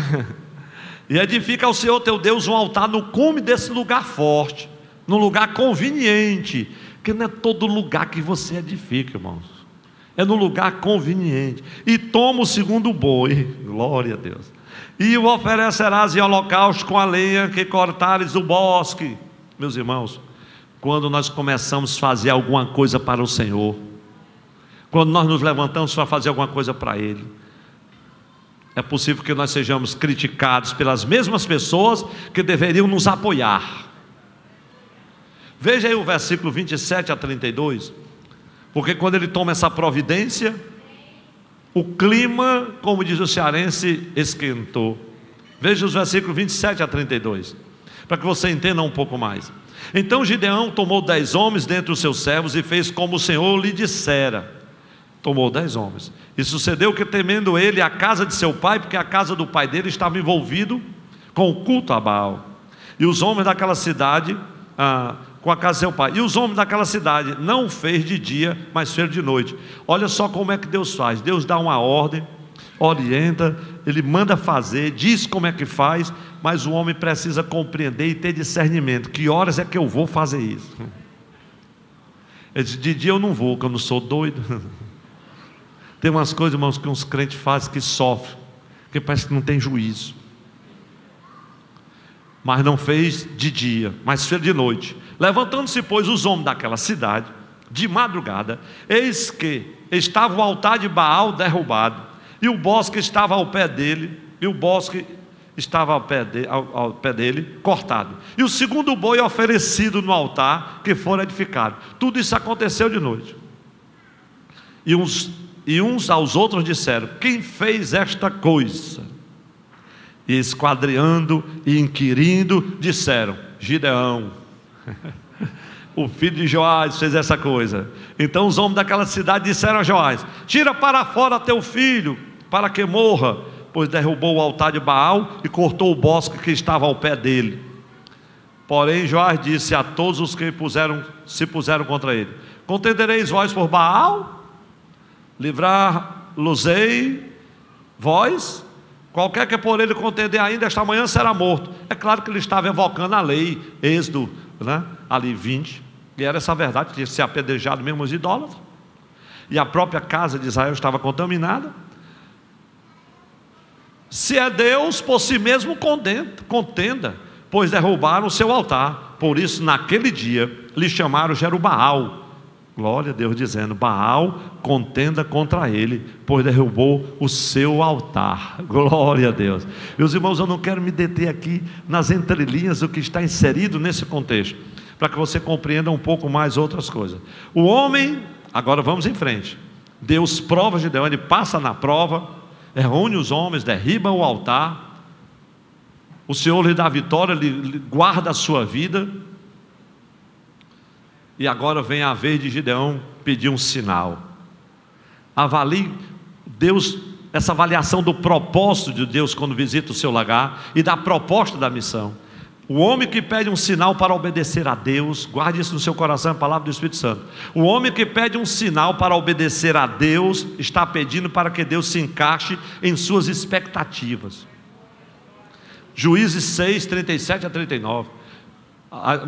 ao Senhor teu Deus um altar no cume desse lugar forte, num lugar conveniente, porque não é todo lugar que você edifica, irmãos, é no lugar conveniente. E toma o segundo boi, glória a Deus, e o oferecerás em holocausto com a lenha que cortares do bosque. Meus irmãos, quando nós começamos a fazer alguma coisa para o Senhor, quando nós nos levantamos para fazer alguma coisa para Ele, é possível que nós sejamos criticados pelas mesmas pessoas que deveriam nos apoiar. Veja aí o versículo 27 a 32, porque quando ele toma essa providência, o clima, como diz o cearense, esquentou. Veja os versículos 27 a 32, para que você entenda um pouco mais. Então Gideão tomou 10 homens dentre os seus servos e fez como o Senhor lhe dissera. Tomou 10 homens. E sucedeu que, temendo ele a casa de seu pai, porque a casa do pai dele estava envolvido com o culto a Baal, e os homens daquela cidade, com a casa de seu pai, e os homens daquela cidade não fez de dia, mas fez de noite. Olha só como é que Deus faz. Deus dá uma ordem, orienta, Ele manda fazer, diz como é que faz, mas o homem precisa compreender e ter discernimento. Que horas é que eu vou fazer isso? Ele diz: de dia eu não vou, porque eu não sou doido. Tem umas coisas, irmãos, que uns crentes fazem que sofrem, que parece que não tem juízo. Mas não fez de dia, mas fez de noite. Levantando-se, pois, os homens daquela cidade, de madrugada, eis que estava o altar de Baal derrubado, e o bosque estava ao pé dele, ao pé dele, cortado, e o segundo boi oferecido no altar, que fora edificado. Tudo isso aconteceu de noite. E uns aos outros disseram: quem fez esta coisa? E esquadreando e inquirindo, disseram: Gideão, o filho de Joás, fez essa coisa. Então os homens daquela cidade disseram a Joás: tira para fora teu filho, para que morra, pois derrubou o altar de Baal e cortou o bosque que estava ao pé dele. Porém Joás disse a todos os que se puseram contra ele: contendereis vós por Baal? Livrar-los-ei vós? Qualquer que por ele contender ainda esta manhã será morto. É claro que ele estava evocando a lei, Êxodo, ali 20, e era essa verdade, tinha que ser apedrejado mesmo os idólatras, e a própria casa de Israel estava contaminada. Se é Deus, por si mesmo contenda, pois derrubaram o seu altar. Por isso naquele dia lhe chamaram Jerubaal. Glória a Deus, dizendo: Baal contenda contra ele, pois derrubou o seu altar. Glória a Deus. Meus irmãos, eu não quero me deter aqui nas entrelinhas do que está inserido nesse contexto, para que você compreenda um pouco mais outras coisas. O homem, agora vamos em frente. Deus prova Gideão, ele passa na prova, reúne os homens, derriba o altar. O Senhor lhe dá a vitória, lhe guarda a sua vida. E agora vem a vez de Gideão pedir um sinal. Avalie Deus, essa avaliação do propósito de Deus quando visita o seu lugar e da proposta da missão. O homem que pede um sinal para obedecer a Deus, guarde isso no seu coração, a palavra do Espírito Santo. O homem que pede um sinal para obedecer a Deus, está pedindo para que Deus se encaixe em suas expectativas. Juízes 6, 37 a 39.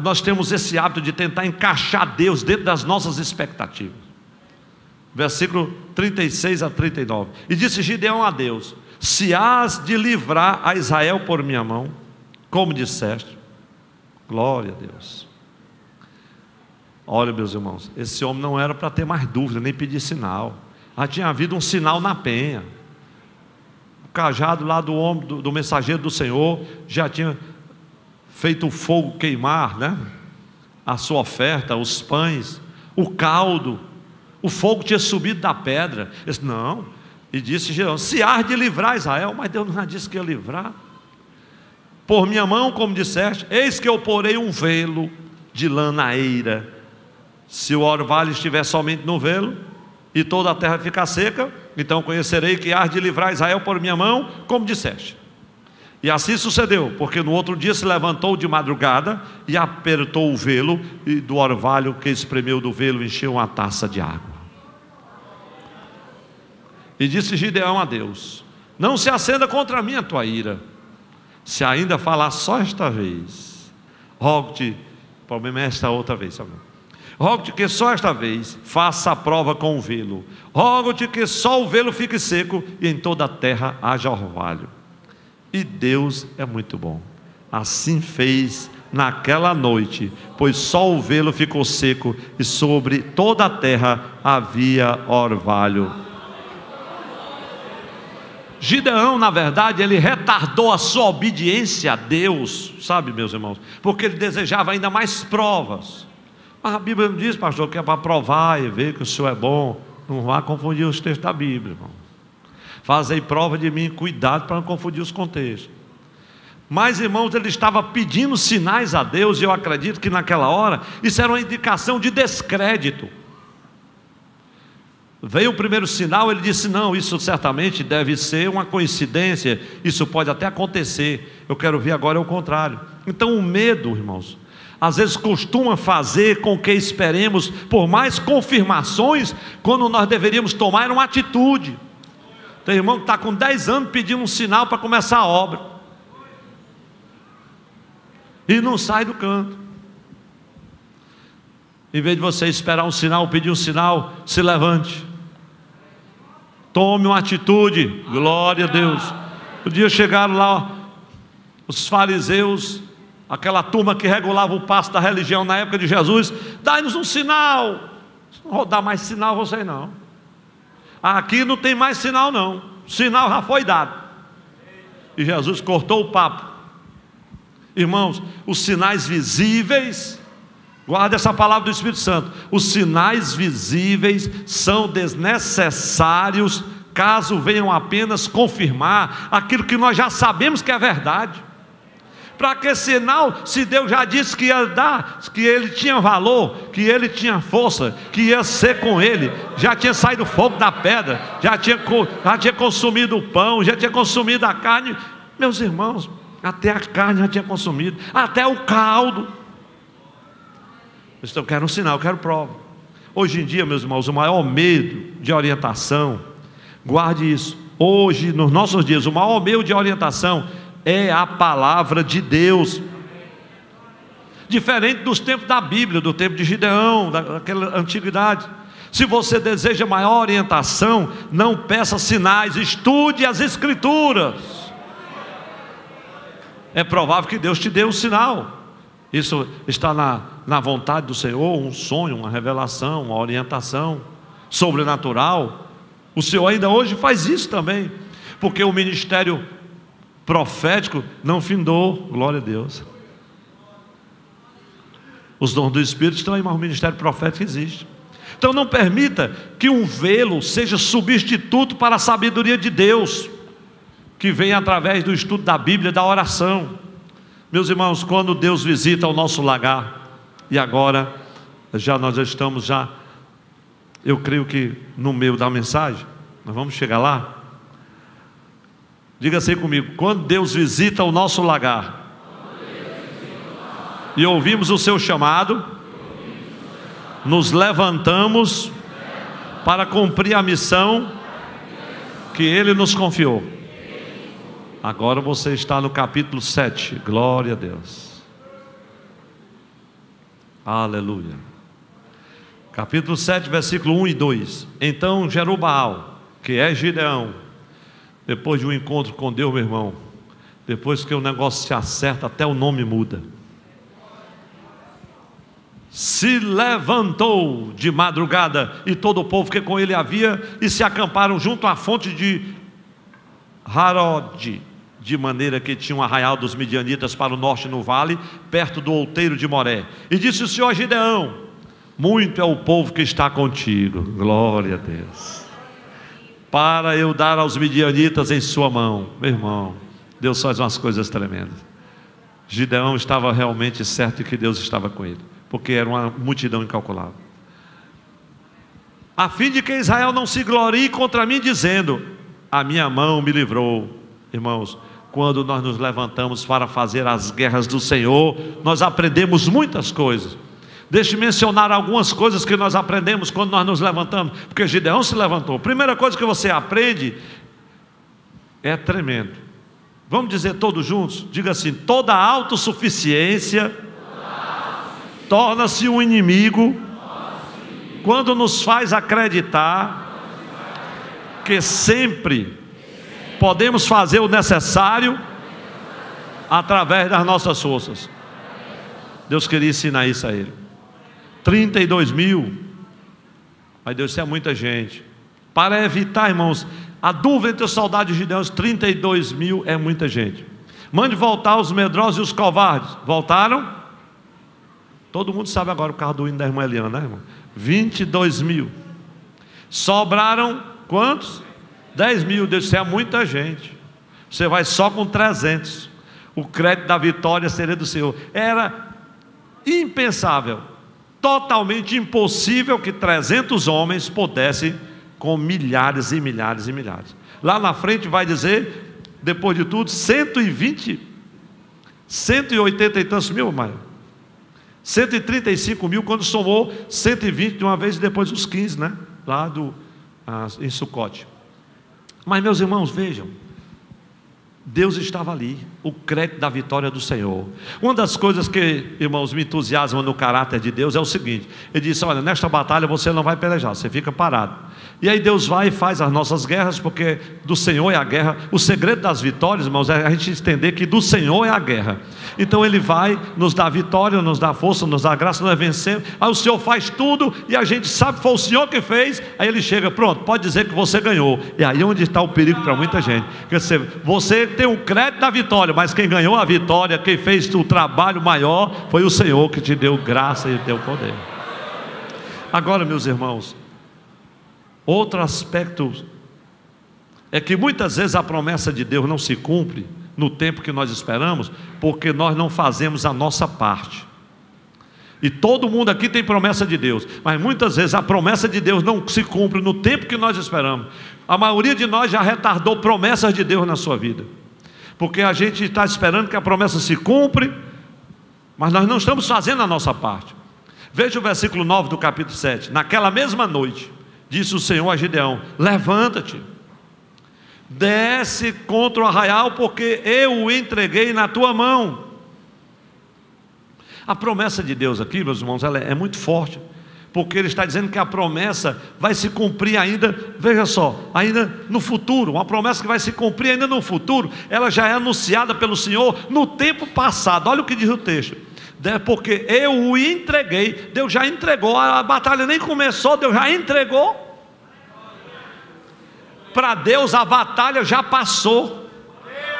Nós temos esse hábito de tentar encaixar Deus dentro das nossas expectativas. Versículo 36 a 39. E disse Gideão a Deus: se hás de livrar a Israel por minha mão, como disseste. Glória a Deus. Olha, meus irmãos, esse homem não era para ter mais dúvida, nem pedir sinal. Já tinha havido um sinal na penha. O cajado lá do homem, do mensageiro do Senhor, já tinha feito o fogo queimar, a sua oferta, os pães, o caldo, o fogo tinha subido da pedra. Ele disse: não. E disse Gideão: se há de livrar Israel. Mas Deus não disse que ia livrar. Por minha mão, como disseste, eis que eu porei um velo de lã na eira. Se o orvalho estiver somente no velo e toda a terra ficar seca, então conhecerei que há de livrar Israel por minha mão, como disseste. E assim sucedeu, porque no outro dia se levantou de madrugada e apertou o velo, e do orvalho que espremeu do velo encheu uma taça de água. E disse Gideão a Deus: não se acenda contra mim a tua ira, se ainda falar só esta vez. Rogo-te, o problema é esta outra vez, sabe? Rogo-te que só esta vez faça a prova com o velo. Rogo-te que só o velo fique seco e em toda a terra haja orvalho. E Deus é muito bom. Assim fez naquela noite, pois só o velo ficou seco e sobre toda a terra havia orvalho. Gideão, na verdade, ele retardou a sua obediência a Deus, sabe, meus irmãos, porque ele desejava ainda mais provas. Mas a Bíblia não diz, pastor, que é para provar e ver que o Senhor é bom. Não vá confundir os textos da Bíblia, irmão. Fazei prova de mim, cuidado para não confundir os contextos. Mas, irmãos, ele estava pedindo sinais a Deus, e eu acredito que naquela hora isso era uma indicação de descrédito. Veio o primeiro sinal, ele disse: não, isso certamente deve ser uma coincidência, isso pode até acontecer, eu quero ver agora é o contrário. Então o medo, irmãos, às vezes costuma fazer com que esperemos por mais confirmações, quando nós deveríamos tomar uma atitude. Tem irmão que está com 10 anos pedindo um sinal para começar a obra, e não sai do canto. Em vez de você esperar um sinal, pedir um sinal, se levante, tome uma atitude. Glória a Deus. Um dia chegaram lá os fariseus, aquela turma que regulava o passo da religião na época de Jesus: dai-nos um sinal. Não vou dar mais sinal a você não. Aqui não tem mais sinal não, o sinal já foi dado. E Jesus cortou o papo. Irmãos, os sinais visíveis, guarda essa palavra do Espírito Santo, os sinais visíveis são desnecessários, caso venham apenas confirmar aquilo que nós já sabemos que é verdade. Para que sinal, se Deus já disse que ia dar, que ele tinha valor, que ele tinha força, que ia ser com ele, já tinha saído fogo da pedra, já tinha consumido o pão, já tinha consumido a carne. Meus irmãos, até a carne já tinha consumido, até o caldo. Eu quero um sinal, eu quero prova. Hoje em dia, meus irmãos, o maior medo de orientação, guarde isso, hoje, nos nossos dias, o maior meio de orientação é a palavra de Deus. Diferente dos tempos da Bíblia, do tempo de Gideão, daquela antiguidade. Se você deseja maior orientação, não peça sinais, estude as Escrituras. É provável que Deus te dê um sinal. Isso está na vontade do Senhor, um sonho, uma revelação, uma orientação sobrenatural. O Senhor ainda hoje faz isso também, porque o ministério profético não findou, glória a Deus. Os dons do Espírito estão aí, mas o ministério profético existe. Então não permita que um velo seja substituto para a sabedoria de Deus, que vem através do estudo da Bíblia, da oração. Meus irmãos, quando Deus visita o nosso lagar, e agora nós já estamos eu creio que no meio da mensagem, nós vamos chegar lá. Diga assim comigo: quando Deus visita o nosso lagar e ouvimos o seu chamado, nos levantamos para cumprir a missão que Ele nos confiou. Agora você está no capítulo 7, glória a Deus, aleluia. Capítulo 7, versículo 1 e 2. Então Jerubaal, que é Gideão, depois de um encontro com Deus, meu irmão, depois que o negócio se acerta, até o nome muda. Se levantou de madrugada, e todo o povo que com ele havia, e se acamparam junto à fonte de Harod, de maneira que tinha um arraial dos midianitas para o norte no vale, perto do outeiro de Moré. E disse o Senhor a Gideão: muito é o povo que está contigo, glória a Deus, para eu dar aos midianitas em sua mão. Meu irmão, Deus faz umas coisas tremendas. Gideão estava realmente certo de que Deus estava com ele, porque era uma multidão incalculável. A fim de que Israel não se glorie contra mim, dizendo: a minha mão me livrou. Irmãos, quando nós nos levantamos para fazer as guerras do Senhor, nós aprendemos muitas coisas. Deixe-me mencionar algumas coisas que nós aprendemos quando nós nos levantamos, porque Gideão se levantou. Primeira coisa que você aprende é tremendo. Vamos dizer todos juntos? Diga assim: toda autossuficiência torna-se um inimigo quando nos faz acreditar que sempre podemos fazer o necessário através das nossas forças. Deus queria ensinar isso a ele. 32 mil, mas Deus, isso é muita gente. Para evitar, irmãos, a dúvida entre os soldados de Gideão, 32 mil é muita gente. Mande voltar os medrosos e os covardes. Voltaram? Todo mundo sabe agora o carro do hino da irmã Eliana, né, irmão? 22 mil. Sobraram quantos? 10 mil. Deus disse: é muita gente. Você vai só com 300. O crédito da vitória seria do Senhor. Era impensável, totalmente impossível que 300 homens pudessem com milhares e milhares e milhares. Lá na frente vai dizer, depois de tudo, 120, 180 e tantos mil, mas 135 mil, quando somou 120 de uma vez e depois os 15, né? Lá em Sucote. Mas, meus irmãos, vejam, Deus estava ali, o crédito da vitória do Senhor. Uma das coisas que, irmãos, me entusiasma no caráter de Deus é o seguinte: Ele disse: olha, nesta batalha você não vai pelejar, você fica parado. E aí Deus vai e faz as nossas guerras, porque do Senhor é a guerra. O segredo das vitórias, irmãos, é a gente entender que do Senhor é a guerra. Então Ele vai, nos dá vitória, nos dá força, nos dá graça, nós vencemos. Aí o Senhor faz tudo e a gente sabe que foi o Senhor que fez. Aí Ele chega: pronto, pode dizer que você ganhou. E aí onde está o perigo para muita gente. Quer dizer, você tem o crédito da vitória, mas quem ganhou a vitória, quem fez o trabalho maior, foi o Senhor que te deu graça e deu poder. Agora, meus irmãos, outro aspecto é que muitas vezes a promessa de Deus não se cumpre no tempo que nós esperamos, porque nós não fazemos a nossa parte. E todo mundo aqui tem promessa de Deus, mas muitas vezes a promessa de Deus não se cumpre no tempo que nós esperamos. A maioria de nós já retardou promessas de Deus na sua vida, porque a gente está esperando que a promessa se cumpra, mas nós não estamos fazendo a nossa parte. Veja o versículo 9 do capítulo 7. Naquela mesma noite, disse o Senhor a Gideão: levanta-te, desce contra o arraial, porque eu o entreguei na tua mão. A promessa de Deus aqui, meus irmãos, ela é muito forte, porque Ele está dizendo que a promessa vai se cumprir ainda, veja só, ainda no futuro. Uma promessa que vai se cumprir ainda no futuro, ela já é anunciada pelo Senhor no tempo passado. Olha o que diz o texto: porque eu o entreguei. Deus já entregou, a batalha nem começou, Deus já entregou. Para Deus a batalha já passou,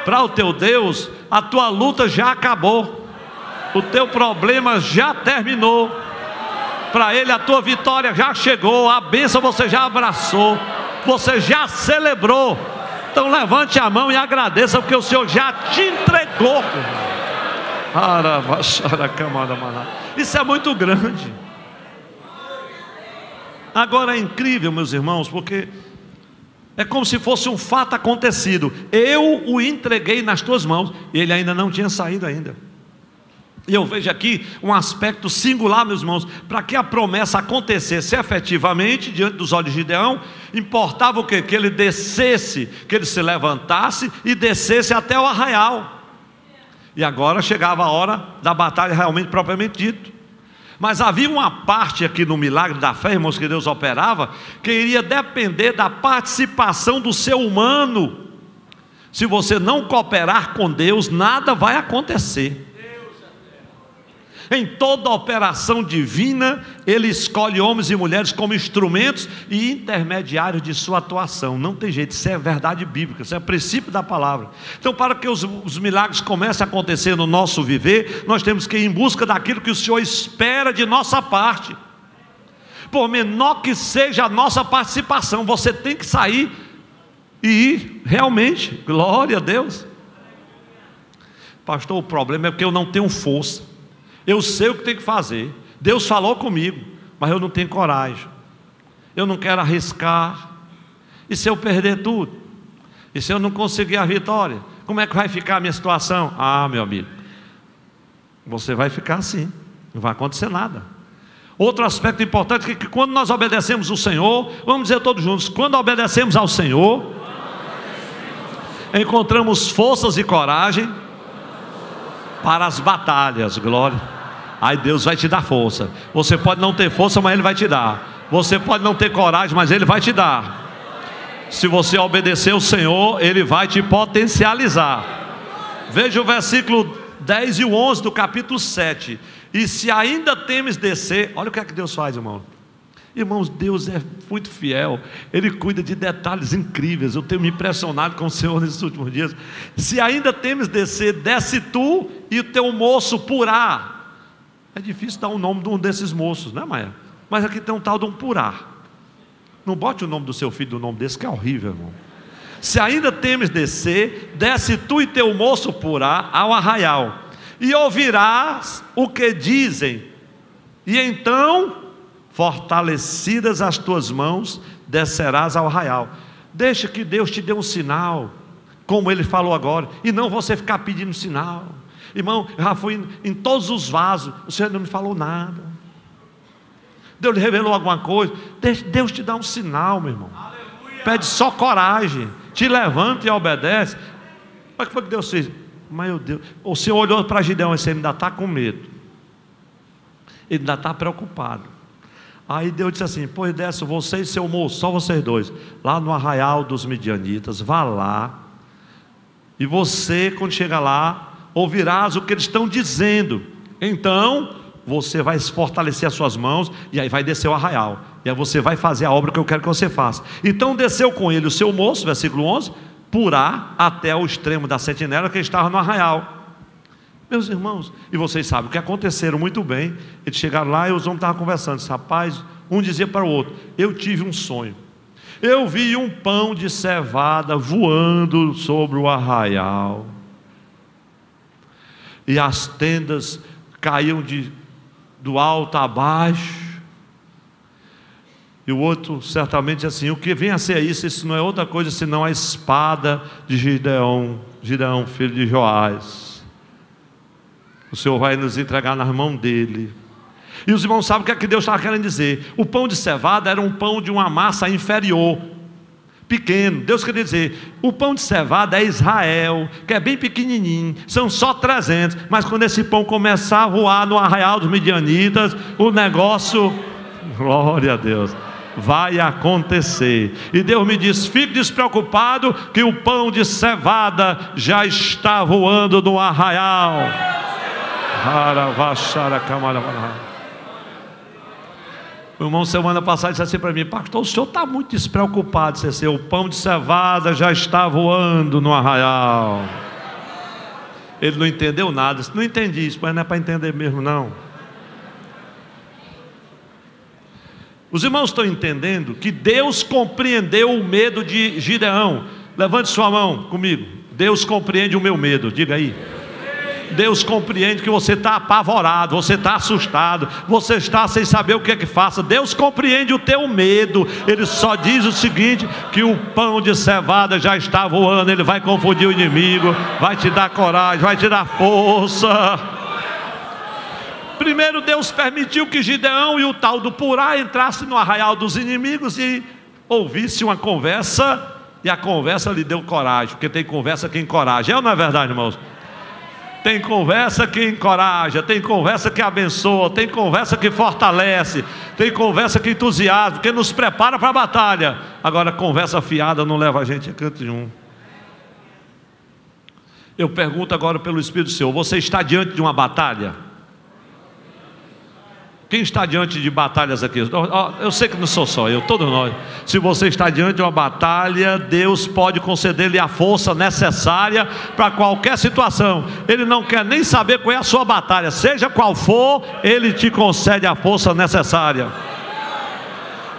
para o teu Deus a tua luta já acabou, o teu problema já terminou. Para Ele a tua vitória já chegou, a bênção você já abraçou, você já celebrou. Então levante a mão e agradeça, porque o Senhor já te entregou. Isso é muito grande. Agora é incrível, meus irmãos, porque é como se fosse um fato acontecido. Eu o entreguei nas tuas mãos, e ele ainda não tinha saído ainda. E eu vejo aqui um aspecto singular, meus irmãos. Para que a promessa acontecesse efetivamente diante dos olhos de Gideão, importava o quê? Que ele descesse, que ele se levantasse e descesse até o arraial. E agora chegava a hora da batalha realmente propriamente dito. Mas havia uma parte aqui no milagre da fé, irmãos, que Deus operava, que iria depender da participação do ser humano. Se você não cooperar com Deus, nada vai acontecer. Em toda operação divina, Ele escolhe homens e mulheres como instrumentos e intermediários de sua atuação. Não tem jeito, isso é verdade bíblica, isso é princípio da palavra. Então, para que os milagres comecem a acontecer no nosso viver, nós temos que ir em busca daquilo que o Senhor espera de nossa parte. Por menor que seja a nossa participação, você tem que sair e ir realmente. Glória a Deus. Pastor, o problema é porque eu não tenho força. Eu sei o que tem que fazer, Deus falou comigo, mas eu não tenho coragem, eu não quero arriscar. E se eu perder tudo? E se eu não conseguir a vitória? Como é que vai ficar a minha situação? Ah, meu amigo, você vai ficar assim, não vai acontecer nada. Outro aspecto importante é que quando nós obedecemos o Senhor, vamos dizer todos juntos: quando obedecemos ao Senhor, encontramos forças e coragem para as batalhas. Glória. Aí Deus vai te dar força. Você pode não ter força, mas Ele vai te dar. Você pode não ter coragem, mas Ele vai te dar. Se você obedecer o Senhor, Ele vai te potencializar. Veja o versículo 10 e o 11 do capítulo 7. E se ainda temes descer, olha o que é que Deus faz, irmão. Irmãos, Deus é muito fiel, Ele cuida de detalhes incríveis. Eu tenho me impressionado com o Senhor nesses últimos dias. Se ainda temes descer, desce tu e o teu moço Purá. É difícil dar o nome de um desses moços, né, Maia? Mas aqui tem um tal de um Purá. Não bote o nome do seu filho do nome desse, que é horrível, irmão. Se ainda temes descer, desce tu e teu moço Purá ao arraial, e ouvirás o que dizem, e então, fortalecidas as tuas mãos, descerás ao arraial. Deixa que Deus te dê um sinal, como Ele falou agora, e não você ficar pedindo sinal. Irmão, eu já fui em todos os vasos, o Senhor não me falou nada. Deus lhe revelou alguma coisa, Deus te dá um sinal, meu irmão. Aleluia. Pede só coragem, te levanta e obedece. Olha o que foi que Deus fez. Meu Deus, o Senhor olhou para Gideão e disse: ele ainda está com medo, ele ainda está preocupado. Aí Deus disse assim: pois desce você e seu moço, só vocês dois, lá no arraial dos midianitas, vá lá, e você, quando chega lá, ouvirás o que eles estão dizendo. Então você vai fortalecer as suas mãos, e aí vai descer o arraial, e aí você vai fazer a obra que eu quero que você faça. Então desceu com ele o seu moço, versículo 11, Purá, até o extremo da sentinela que estava no arraial. Meus irmãos, e vocês sabem o que aconteceram muito bem. Eles chegaram lá e os homens estavam conversando. Disse: rapaz, um dizia para o outro: eu tive um sonho, eu vi um pão de cevada voando sobre o arraial. e as tendas caíam do alto a baixo. E o outro certamente assim: o que vem a ser isso não é outra coisa senão a espada de Gideão, filho de Joás. O Senhor vai nos entregar nas mãos dele. E os irmãos sabem o que é que Deus estava querendo dizer. O pão de cevada era um pão de uma massa inferior, pequeno. Deus queria dizer: o pão de cevada é Israel, que é bem pequenininho, são só 300. Mas quando esse pão começar a voar no arraial dos midianitas, o negócio, glória a Deus, vai acontecer. E Deus me diz: fique despreocupado, que o pão de cevada já está voando no arraial. O irmão semana passada disse assim para mim: pastor, o senhor está muito despreocupado. Disse assim: o pão de cevada já está voando no arraial. Ele não entendeu nada. Disse: não entendi isso, mas não é para entender mesmo não. Os irmãos estão entendendo que Deus compreendeu o medo de Gideão. Levante sua mão comigo. Deus compreende o meu medo, diga aí. Deus compreende que você está apavorado, você está assustado, você está sem saber o que é que faça. Deus compreende o teu medo. Ele só diz o seguinte: que o pão de cevada já está voando. Ele vai confundir o inimigo, vai te dar coragem, vai te dar força. Primeiro Deus permitiu que Gideão e o tal do Purá entrassem no arraial dos inimigos e ouvisse uma conversa. E a conversa lhe deu coragem, porque tem conversa que encoraja. É ou não é verdade, irmãos? Tem conversa que encoraja, tem conversa que abençoa, tem conversa que fortalece, tem conversa que entusiasma, que nos prepara para a batalha. Agora, conversa fiada não leva a gente a canto nenhum. Eu pergunto agora pelo Espírito do Senhor: você está diante de uma batalha? Quem está diante de batalhas aqui? Eu sei que não sou só eu, todos nós. Se você está diante de uma batalha, Deus pode conceder-lhe a força necessária para qualquer situação. Ele não quer nem saber qual é a sua batalha. Seja qual for, Ele te concede a força necessária.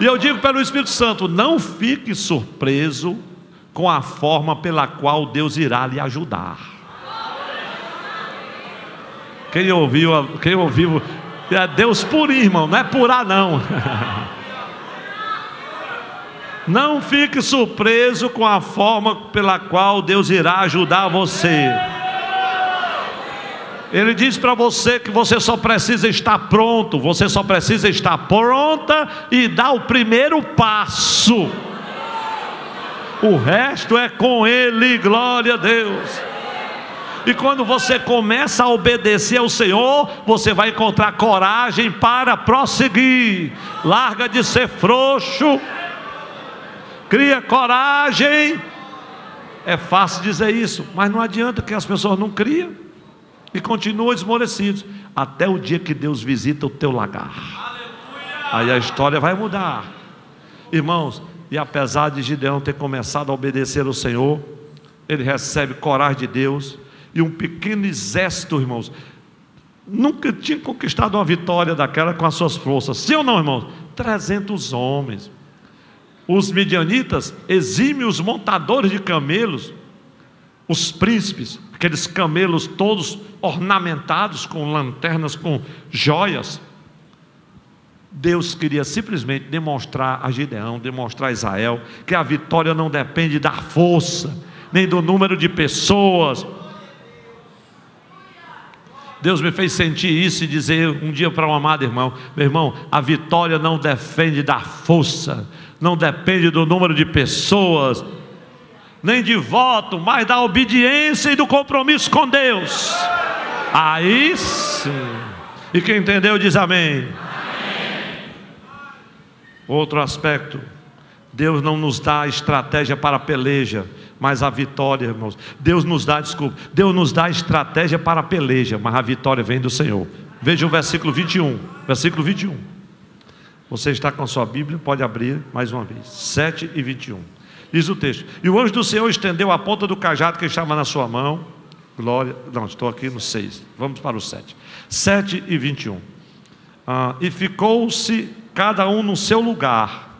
E eu digo pelo Espírito Santo: não fique surpreso com a forma pela qual Deus irá lhe ajudar. Quem ouviu, é Deus por irmão, não é por não. Não fique surpreso com a forma pela qual Deus irá ajudar você. Ele diz para você que você só precisa estar pronto, você só precisa estar pronta e dar o primeiro passo. O resto é com Ele, glória a Deus. E quando você começa a obedecer ao Senhor, você vai encontrar coragem para prosseguir. Larga de ser frouxo, cria coragem. É fácil dizer isso, mas não adianta, que as pessoas não criam e continuam esmorecidos até o dia que Deus visita o teu lagar. Aí a história vai mudar, irmãos. E apesar de Gideão ter começado a obedecer ao Senhor, ele recebe coragem de Deus. E um pequeno exército, irmãos, nunca tinha conquistado uma vitória daquela com as suas forças. Sim ou não, irmãos? 300 homens. Os midianitas, exímios montadores de camelos, os príncipes, aqueles camelos todos ornamentados com lanternas, com joias. Deus queria simplesmente demonstrar a Gideão, demonstrar a Israel, que a vitória não depende da força, nem do número de pessoas. Deus me fez sentir isso e dizer um dia para um amado irmão: meu irmão, a vitória não depende da força, não depende do número de pessoas, nem de voto, mas da obediência e do compromisso com Deus. Aí sim. E quem entendeu diz amém. Outro aspecto: Deus não nos dá estratégia para a peleja, mas a vitória, irmãos. Deus nos dá estratégia para a peleja, mas a vitória vem do Senhor. Veja o versículo 21. Versículo 21. Você está com a sua Bíblia? Pode abrir mais uma vez. 7 e 21. Diz o texto: e o anjo do Senhor estendeu a ponta do cajado que estava na sua mão. Glória. Não, estou aqui no 6. Vamos para o 7. 7 e 21. E ficou-se cada um no seu lugar.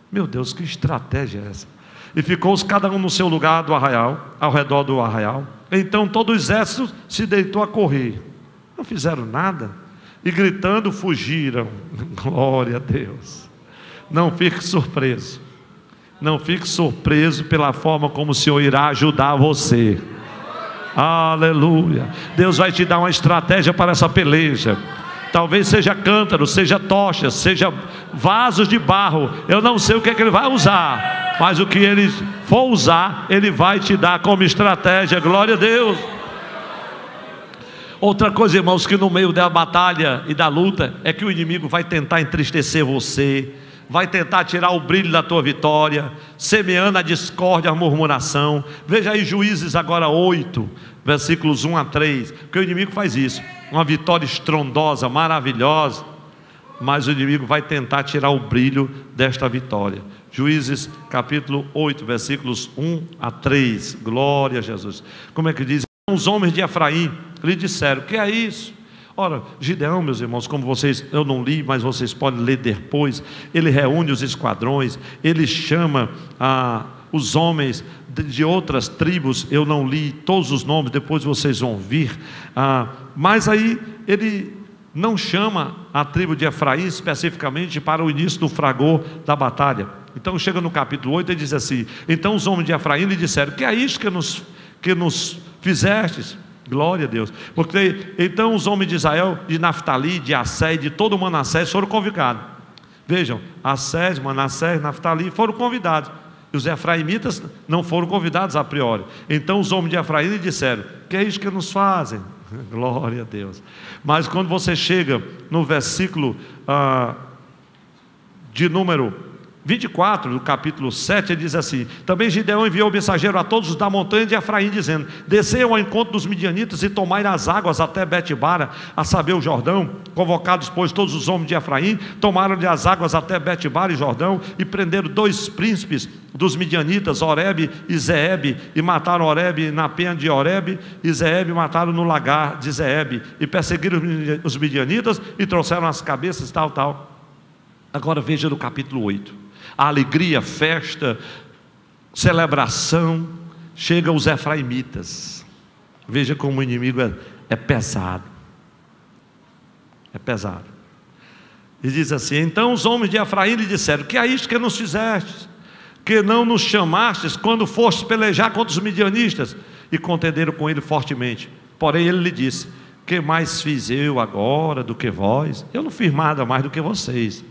Meu Deus, que estratégia é essa? E ficou cada um no seu lugar do arraial, ao redor do arraial. Então todo o exército se deitou a correr, não fizeram nada, e gritando fugiram. Glória a Deus. Não fique surpreso, não fique surpreso pela forma como o Senhor irá ajudar você. Aleluia. Deus vai te dar uma estratégia para essa peleja. Talvez seja cântaro, seja tochas, seja vasos de barro. Eu não sei o que é que Ele vai usar, mas o que Ele for usar, Ele vai te dar como estratégia. Glória a Deus. Outra coisa, irmãos, que no meio da batalha e da luta, é que o inimigo vai tentar entristecer você, vai tentar tirar o brilho da tua vitória, semeando a discórdia, a murmuração. Veja aí Juízes agora 8, versículos 1 a 3, porque o inimigo faz isso, uma vitória estrondosa, maravilhosa, mas o inimigo vai tentar tirar o brilho desta vitória. Juízes capítulo 8, versículos 1 a 3, glória a Jesus. Como é que diz? Os homens de Efraim lhe disseram: que é isso? Ora, Gideão, meus irmãos, como vocês, eu não li, mas vocês podem ler depois. Ele reúne os esquadrões, ele chama os homens de outras tribos. Eu não li todos os nomes, depois vocês vão vir. Mas aí ele não chama a tribo de Efraim especificamente para o início do fragor da batalha. Então chega no capítulo 8 e diz assim: então os homens de Efraim lhe disseram: que é isso que nos fizestes? Glória a Deus. Porque então os homens de Israel, de Naftali, de Assé, de todo o Manassés foram convidados. Vejam, Assé, Manassés, Naftali foram convidados, e os efraimitas não foram convidados a priori. Então os homens de Efraim lhe disseram: que é isso que nos fazem? Glória a Deus. Mas quando você chega no versículo de número 24, do capítulo 7, ele diz assim: também Gideão enviou o mensageiro a todos os da montanha de Efraim, dizendo: descei ao encontro dos midianitas e tomai as águas até Bet-bara, a saber, o Jordão. Convocados, pois, todos os homens de Efraim, tomaram-lhe as águas até Bet-bara e Jordão, e prenderam 2 príncipes dos midianitas, Oreb e Zeeb, e mataram Oreb na penha de Oreb, e Zeeb mataram no lagar de Zeeb, e perseguiram os midianitas, e trouxeram as cabeças, tal. Agora veja no capítulo 8, a alegria, festa, celebração, chega aos efraimitas. Veja como o inimigo é pesado, é pesado. E diz assim: então os homens de Efraim lhe disseram: que é isto que nos fizestes? Que não nos chamastes quando fostes pelejar contra os midianistas? E contenderam com ele fortemente. Porém ele lhe disse: que mais fiz eu agora do que vós? Eu não fiz nada mais do que vocês.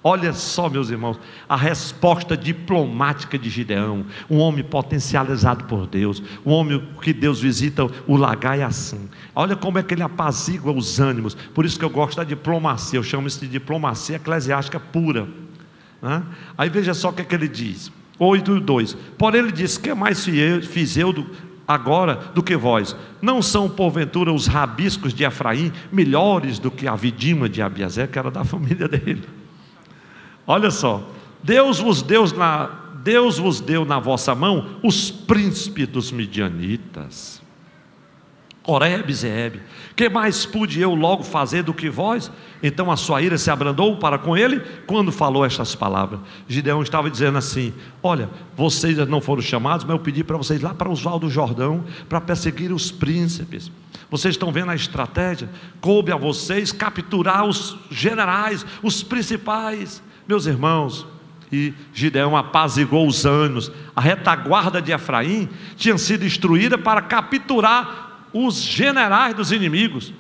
Olha só, meus irmãos, a resposta diplomática de Gideão, um homem potencializado por Deus, um homem que Deus visita o lagar e assim. Olha como é que ele apazigua os ânimos. Por isso que eu gosto da diplomacia, eu chamo isso de diplomacia eclesiástica pura. Aí veja só o que é que ele diz, 8:2. Porém ele disse: que mais fiz eu agora do que vós? Não são porventura os rabiscos de Efraim melhores do que a vidima de Abiezé, que era da família dele? Olha só, Deus vos deu na vossa mão os príncipes dos midianitas, Oreb e Zeeb. Que mais pude eu logo fazer do que vós? Então a sua ira se abrandou para com ele quando falou estas palavras. Gideão estava dizendo assim: olha, vocês não foram chamados, mas eu pedi para vocês lá para os vales do Jordão, para perseguir os príncipes. Vocês estão vendo a estratégia? Coube a vocês capturar os generais, os principais. Meus irmãos, e Gideão apaziguou os ânimos. A retaguarda de Efraim tinha sido instruída para capturar os generais dos inimigos.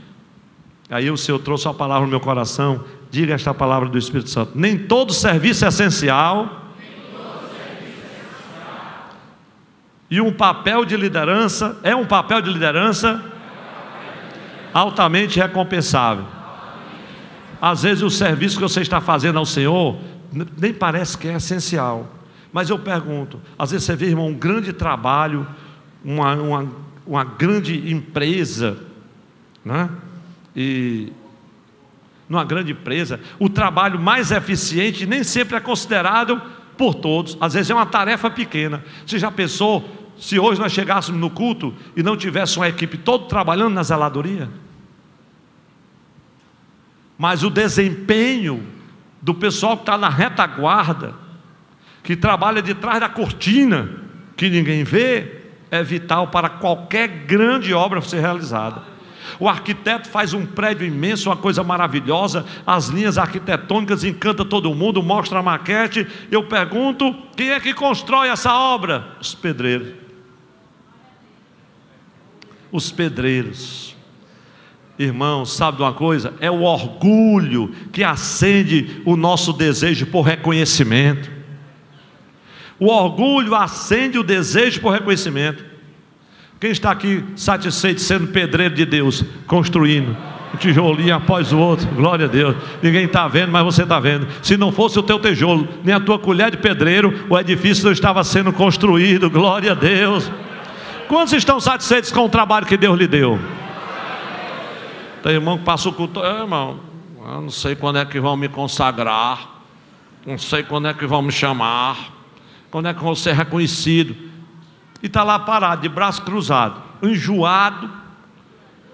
Aí o Senhor trouxe a palavra no meu coração. Diga esta palavra do Espírito Santo: nem todo serviço é essencial, e um papel de liderança é um papel de liderança altamente recompensável. Às vezes o serviço que você está fazendo ao Senhor nem parece que é essencial, mas eu pergunto, às vezes você vê, irmão, um grande trabalho, uma grande empresa, né? E numa grande empresa, o trabalho mais eficiente nem sempre é considerado por todos. Às vezes é uma tarefa pequena. Você já pensou se hoje nós chegássemos no culto e não tivesse uma equipe toda trabalhando na zeladoria? Mas o desempenho do pessoal que está na retaguarda, que trabalha de trás da cortina, que ninguém vê, é vital para qualquer grande obra ser realizada. O arquiteto faz um prédio imenso, uma coisa maravilhosa, as linhas arquitetônicas encantam todo mundo, mostra a maquete. Eu pergunto, quem é que constrói essa obra? Os pedreiros. Os pedreiros. Irmãos, sabe de uma coisa? É o orgulho que acende o nosso desejo por reconhecimento. O orgulho acende o desejo por reconhecimento. Quem está aqui satisfeito sendo pedreiro de Deus, construindo um tijolinho após o outro? Glória a Deus. Ninguém está vendo, mas você está vendo. Se não fosse o teu tijolo, nem a tua colher de pedreiro, o edifício não estava sendo construído. Glória a Deus. Quantos estão satisfeitos com o trabalho que Deus lhe deu? Tem irmão que passa o culto, irmão, eu não sei quando é que vão me consagrar, não sei quando é que vão me chamar, quando é que vou ser reconhecido. E está lá parado, de braço cruzado, enjoado,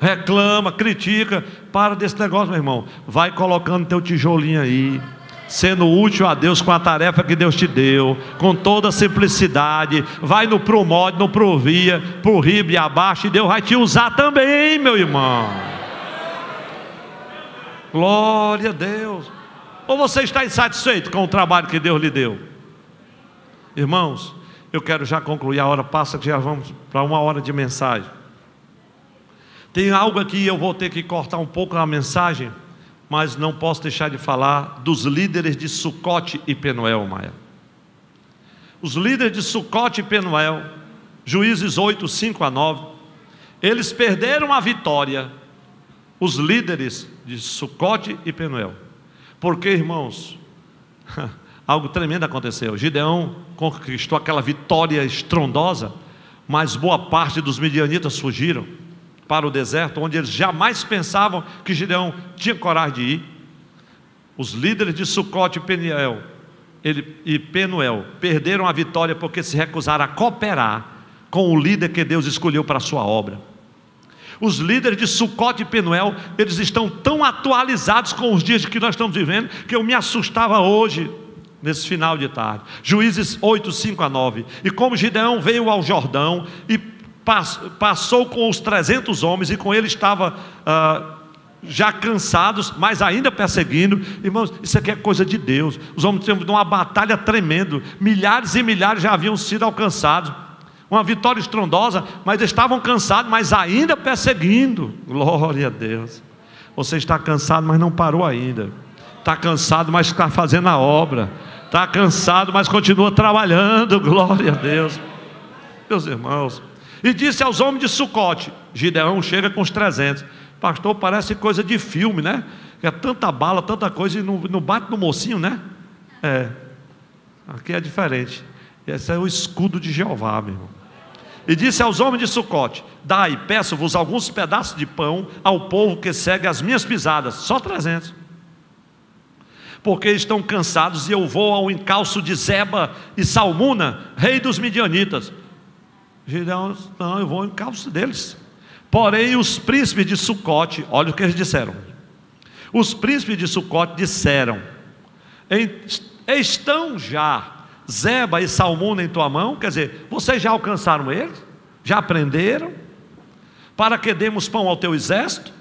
reclama, critica. Para desse negócio, meu irmão. Vai colocando teu tijolinho aí, sendo útil a Deus com a tarefa que Deus te deu, com toda simplicidade. Vai no Promode, no Provia, pro Ribe e abaixo, e Deus vai te usar também, meu irmão. Glória a Deus. Ou você está insatisfeito com o trabalho que Deus lhe deu? Irmãos, eu quero já concluir, a hora passa que já vamos para 1 hora de mensagem. Tem algo aqui, eu vou ter que cortar um pouco a mensagem, mas não posso deixar de falar dos líderes de Sucote e Penuel, Maia. Os líderes de Sucote e Penuel, Juízes 8, 5-9, eles perderam a vitória, os líderes de Sucote e Penuel. Porque, irmãos, algo tremendo aconteceu. Gideão conquistou aquela vitória estrondosa, mas boa parte dos midianitas fugiram para o deserto, onde eles jamais pensavam que Gideão tinha coragem de ir. Os líderes de Sucote e Penuel perderam a vitória porque se recusaram a cooperar com o líder que Deus escolheu para a sua obra. Os líderes de Sucote e Penuel, eles estão tão atualizados com os dias que nós estamos vivendo, que eu me assustava hoje, nesse final de tarde. Juízes 8, 5-9. E como Gideão veio ao Jordão e passou com os 300 homens, e com ele estava já cansados, mas ainda perseguindo. Irmãos, isso aqui é coisa de Deus. Os homens tinham uma batalha tremenda, milhares e milhares já haviam sido alcançados, uma vitória estrondosa, mas estavam cansados, mas ainda perseguindo. Glória a Deus. Você está cansado, mas não parou ainda. Está cansado, mas está fazendo a obra. Está cansado, mas continua trabalhando. Glória a Deus. Meus irmãos, e disse aos homens de Sucote, Gideão chega com os 300. Pastor, parece coisa de filme, né? É tanta bala, tanta coisa, e não bate no mocinho, né? Aqui é diferente. Esse é o escudo de Jeová, meu irmão. E disse aos homens de Sucote: dai, peço-vos alguns pedaços de pão ao povo que segue as minhas pisadas. Só 300. Porque estão cansados, e eu vou ao encalço de Zeba e Salmuna, rei dos midianitas. Gideão, não, eu vou ao encalço deles. Porém os príncipes de Sucote, olha o que eles disseram. Os príncipes de Sucote disseram: estão já Zeba e Salmuna em tua mão? Quer dizer, vocês já alcançaram eles? Já aprenderam? Para que demos pão ao teu exército?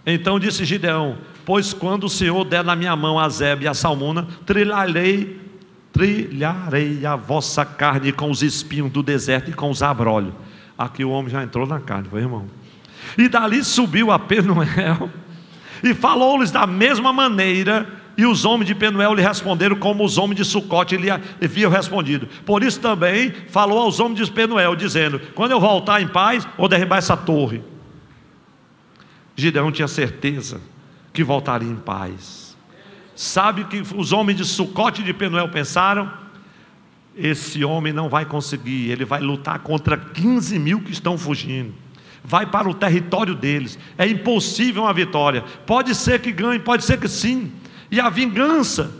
Então disse Gideão: pois quando o Senhor der na minha mão a Zeba e a Salmuna, trilharei a vossa carne com os espinhos do deserto e com os abrolhos. Aqui o homem já entrou na carne, foi, irmão? E dali subiu a Penuel e falou-lhes da mesma maneira. E os homens de Penuel lhe responderam como os homens de Sucote lhe haviam respondido. Por isso também falou aos homens de Penuel, dizendo: quando eu voltar em paz, vou derribar essa torre. Gideão tinha certeza que voltaria em paz. Sabe o que os homens de Sucote e de Penuel pensaram? Esse homem não vai conseguir, ele vai lutar contra 15 mil que estão fugindo, vai para o território deles, é impossível uma vitória. Pode ser que ganhe, pode ser que sim. E a vingança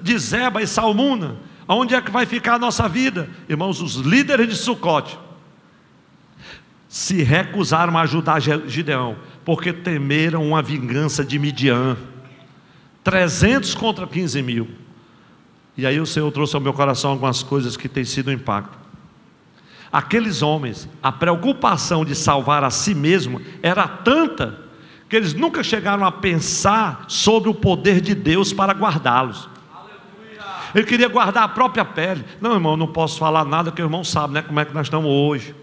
de Zeba e Salmuna, aonde é que vai ficar a nossa vida? Irmãos, os líderes de Sucote se recusaram a ajudar Gideão, porque temeram uma vingança de Midian. 300 contra 15 mil. E aí o Senhor trouxe ao meu coração algumas coisas que têm sido um impacto. Aqueles homens, a preocupação de salvar a si mesmo era tanta, que eles nunca chegaram a pensar sobre o poder de Deus para guardá-los. Ele queria guardar a própria pele. Não, irmão, não posso falar nada, que o irmão sabe, né, como é que nós estamos hoje.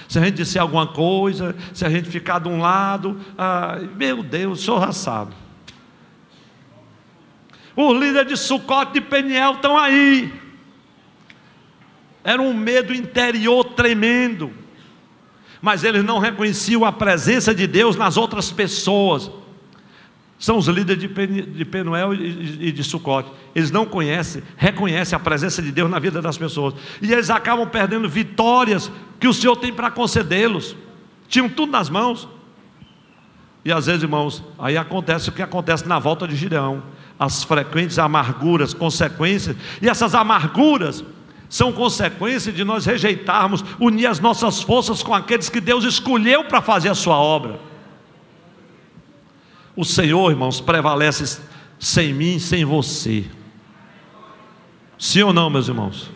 Se a gente disser alguma coisa, se a gente ficar de um lado, meu Deus, o senhor já sabe. Os líderes de Sucote, de Peniel estão aí. Era um medo interior tremendo, mas eles não reconheciam a presença de Deus nas outras pessoas. São os líderes de Penuel e de Sucote. Eles não reconhecem a presença de Deus na vida das pessoas, e eles acabam perdendo vitórias que o Senhor tem para concedê-los. Tinham tudo nas mãos. E às vezes, irmãos, aí acontece o que acontece na volta de Gideão, as frequentes amarguras, consequências. E essas amarguras são consequência de nós rejeitarmos, unir as nossas forças com aqueles que Deus escolheu para fazer a sua obra. O Senhor, irmãos, prevalece sem mim, sem você. Sim ou não, meus irmãos?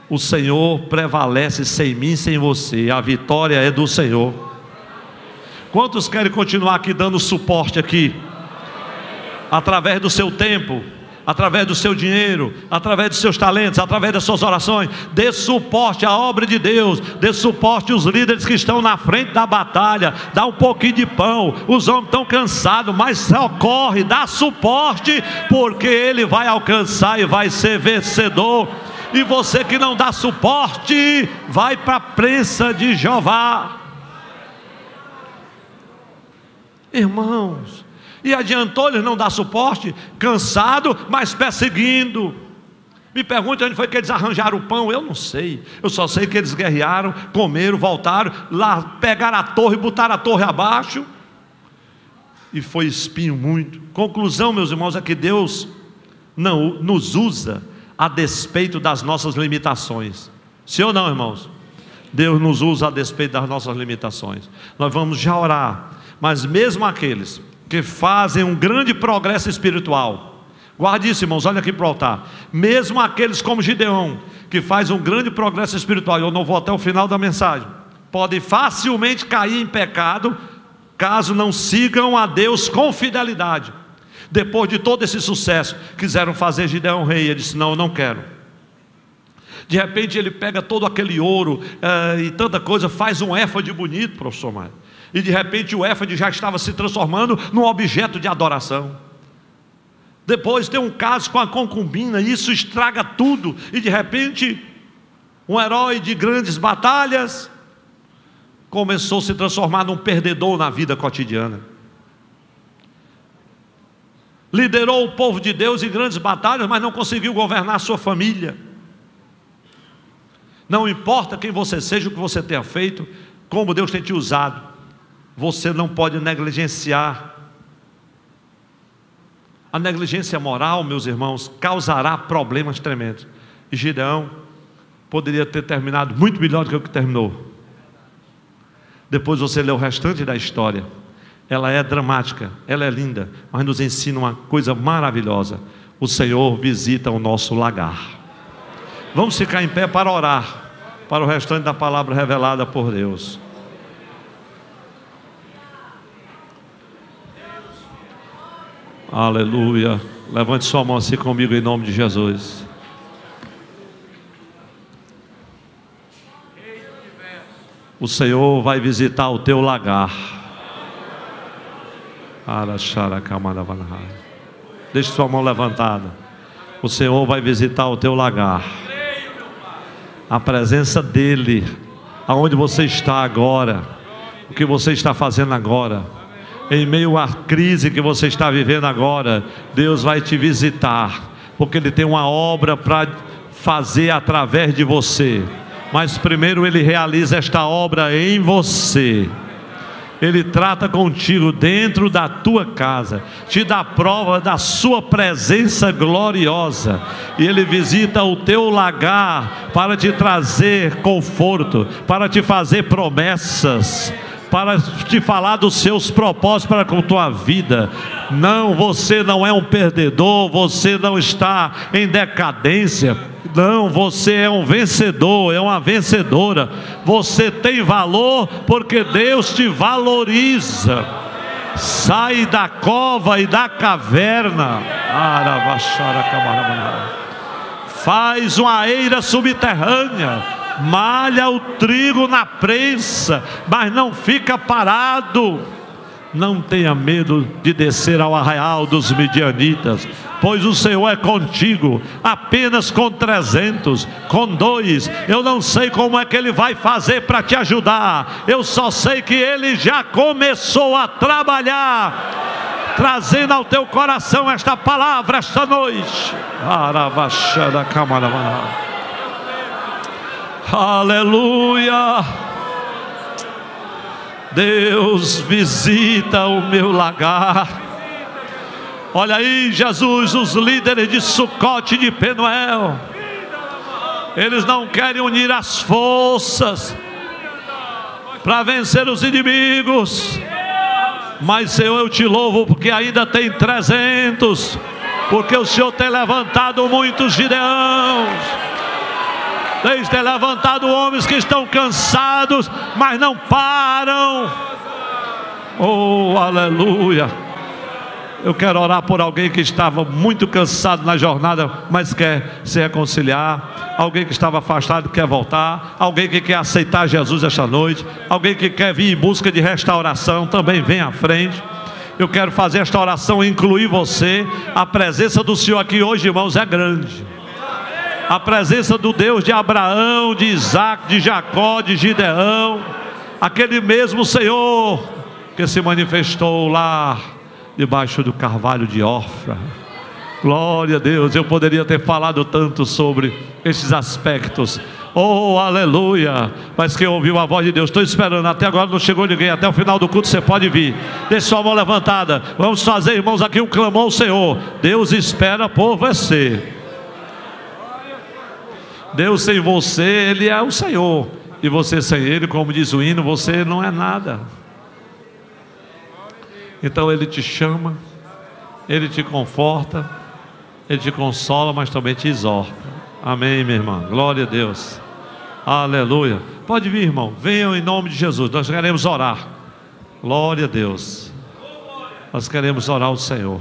O Senhor prevalece sem mim, sem você. A vitória é do Senhor. Quantos querem continuar aqui dando suporte aqui? Através do seu tempo, através do seu dinheiro, através dos seus talentos, através das suas orações. Dê suporte à obra de Deus, dê suporte aos líderes que estão na frente da batalha. Dá um pouquinho de pão. Os homens estão cansados, mas socorre, dá suporte, porque ele vai alcançar e vai ser vencedor. E você que não dá suporte, vai para a prensa de Jeová. Irmãos, e adiantou eles não dar suporte? Cansado, mas perseguindo. Me pergunte onde foi que eles arranjaram o pão. Eu não sei. Eu só sei que eles guerrearam, comeram, voltaram, lá pegaram a torre, botaram a torre abaixo, e foi espinho muito. Conclusão, meus irmãos, é que Deus não nos usa a despeito das nossas limitações. Sim ou não, irmãos? Deus nos usa a despeito das nossas limitações. Nós vamos já orar, mas mesmo aqueles que fazem um grande progresso espiritual, guarde isso, irmãos, olha aqui para o altar. Mesmo aqueles como Gideão, que faz um grande progresso espiritual, eu não vou até o final da mensagem, podem facilmente cair em pecado, caso não sigam a Deus com fidelidade. Depois de todo esse sucesso, quiseram fazer Gideão rei. Ele disse: não, eu não quero. De repente ele pega todo aquele ouro e tanta coisa, faz um éfode bonito, professor Mário. E de repente o éfode já estava se transformando num objeto de adoração. Depois tem um caso com a concubina, e isso estraga tudo. E de repente um herói de grandes batalhas começou a se transformar num perdedor na vida cotidiana. Liderou o povo de Deus em grandes batalhas, mas não conseguiu governar a sua família. Não importa quem você seja, o que você tenha feito, como Deus tem te usado, você não pode negligenciar. A negligência moral, meus irmãos, causará problemas tremendos. E Gideão poderia ter terminado muito melhor do que o que terminou. Depois você lê o restante da história. Ela é dramática, ela é linda, mas nos ensina uma coisa maravilhosa. O Senhor visita o nosso lagar. Vamos ficar em pé para orar, para o restante da palavra revelada por Deus. Aleluia. Levante sua mão assim comigo em nome de Jesus. O Senhor vai visitar o teu lagar. Deixe sua mão levantada. O Senhor vai visitar o teu lagar. A presença dEle, aonde você está agora, o que você está fazendo agora, em meio à crise que você está vivendo agora, Deus vai te visitar, porque Ele tem uma obra para fazer através de você. Mas primeiro Ele realiza esta obra em você. Ele trata contigo dentro da tua casa, te dá prova da sua presença gloriosa, e Ele visita o teu lagar para te trazer conforto, para te fazer promessas, para te falar dos seus propósitos para com a tua vida. Não, você não é um perdedor, você não está em decadência. Não, você é um vencedor, é uma vencedora. Você tem valor porque Deus te valoriza. Sai da cova e da caverna. Faz uma eira subterrânea, malha o trigo na prensa, mas não fica parado. Não tenha medo de descer ao arraial dos midianitas, pois o Senhor é contigo. Apenas com 300, com 2, eu não sei como é que Ele vai fazer para te ajudar. Eu só sei que Ele já começou a trabalhar, trazendo ao teu coração esta palavra esta noite. Aleluia. Deus visita o meu lagar. Olha aí, Jesus, os líderes de Sucote e de Penuel, eles não querem unir as forças para vencer os inimigos. Mas, Senhor, eu te louvo porque ainda tem 300, porque o Senhor tem levantado muitos Gideões. Tem ter levantado homens que estão cansados, mas não param. Oh, aleluia. Eu quero orar por alguém que estava muito cansado na jornada, mas quer se reconciliar. Alguém que estava afastado quer voltar. Alguém que quer aceitar Jesus esta noite. Alguém que quer vir em busca de restauração, também vem à frente. Eu quero fazer esta oração e incluir você. A presença do Senhor aqui hoje, irmãos, é grande. A presença do Deus de Abraão, de Isaac, de Jacó, de Gideão, aquele mesmo Senhor que se manifestou lá debaixo do carvalho de Ofra. Glória a Deus. Eu poderia ter falado tanto sobre esses aspectos. Oh, aleluia. Mas quem ouviu a voz de Deus, estou esperando, até agora não chegou ninguém. Até o final do culto você pode vir. Deixe sua mão levantada. Vamos fazer, irmãos, aqui um clamor ao Senhor. Deus espera por você. Deus sem você, Ele é o Senhor. E você sem Ele, como diz o hino, você não é nada. Então Ele te chama, Ele te conforta, Ele te consola, mas também te exorta. Amém, minha irmã. Glória a Deus. Aleluia. Pode vir, irmão. Venham em nome de Jesus. Nós queremos orar. Glória a Deus. Nós queremos orar ao Senhor.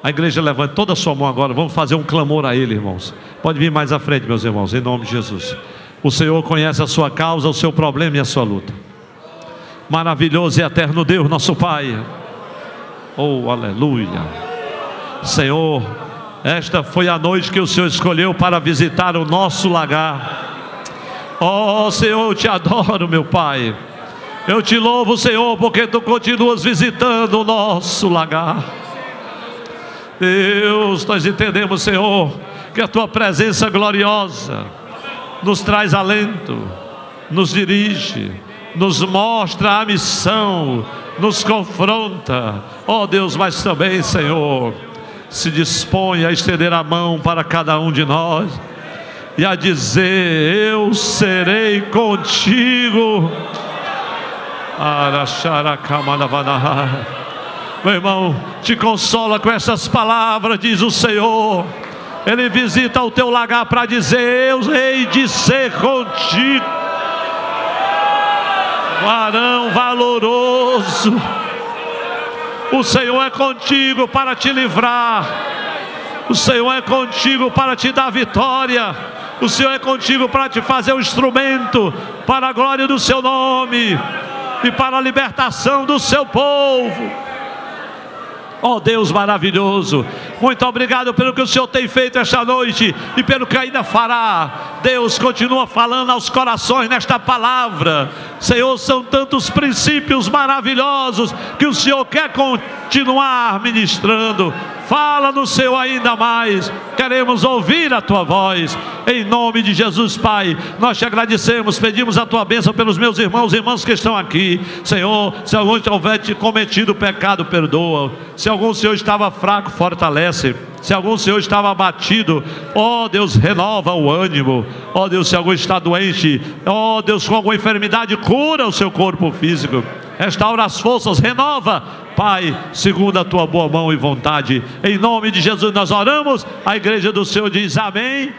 A igreja levante toda a sua mão agora. Vamos fazer um clamor a Ele, irmãos. Pode vir mais à frente, meus irmãos, em nome de Jesus. O Senhor conhece a sua causa, o seu problema e a sua luta. Maravilhoso e eterno Deus, nosso Pai. Oh, aleluia. Senhor, esta foi a noite que o Senhor escolheu para visitar o nosso lagar. Oh, Senhor, eu te adoro, meu Pai. Eu te louvo, Senhor, porque Tu continuas visitando o nosso lagar. Deus, nós entendemos, Senhor, que a Tua presença gloriosa nos traz alento, nos dirige, nos mostra a missão, nos confronta. Ó Deus, mas também, Senhor, se dispõe a estender a mão para cada um de nós e a dizer: eu serei contigo. Meu irmão, te consola com essas palavras, diz o Senhor. Ele visita o teu lagar para dizer: eu hei de ser contigo. Varão valoroso, o Senhor é contigo para te livrar. O Senhor é contigo para te dar vitória. O Senhor é contigo para te fazer um instrumento para a glória do seu nome e para a libertação do seu povo. Oh Deus maravilhoso, muito obrigado pelo que o Senhor tem feito esta noite e pelo que ainda fará. Deus, continua falando aos corações nesta palavra. Senhor, são tantos princípios maravilhosos que o Senhor quer continuar ministrando. Fala no Senhor ainda mais. Queremos ouvir a Tua voz. Em nome de Jesus, Pai, nós te agradecemos, pedimos a Tua bênção pelos meus irmãos e irmãs que estão aqui. Senhor, se algum houver te cometido pecado, perdoa. Se algum Senhor estava fraco, fortalece. Se algum Senhor estava abatido, ó Deus, renova o ânimo. Ó Deus, se algum está doente, ó Deus, com alguma enfermidade, cura o seu corpo físico. restaura as forças, renova, Pai, segundo a tua boa mão e vontade. Em nome de Jesus nós oramos. A igreja do Senhor diz amém.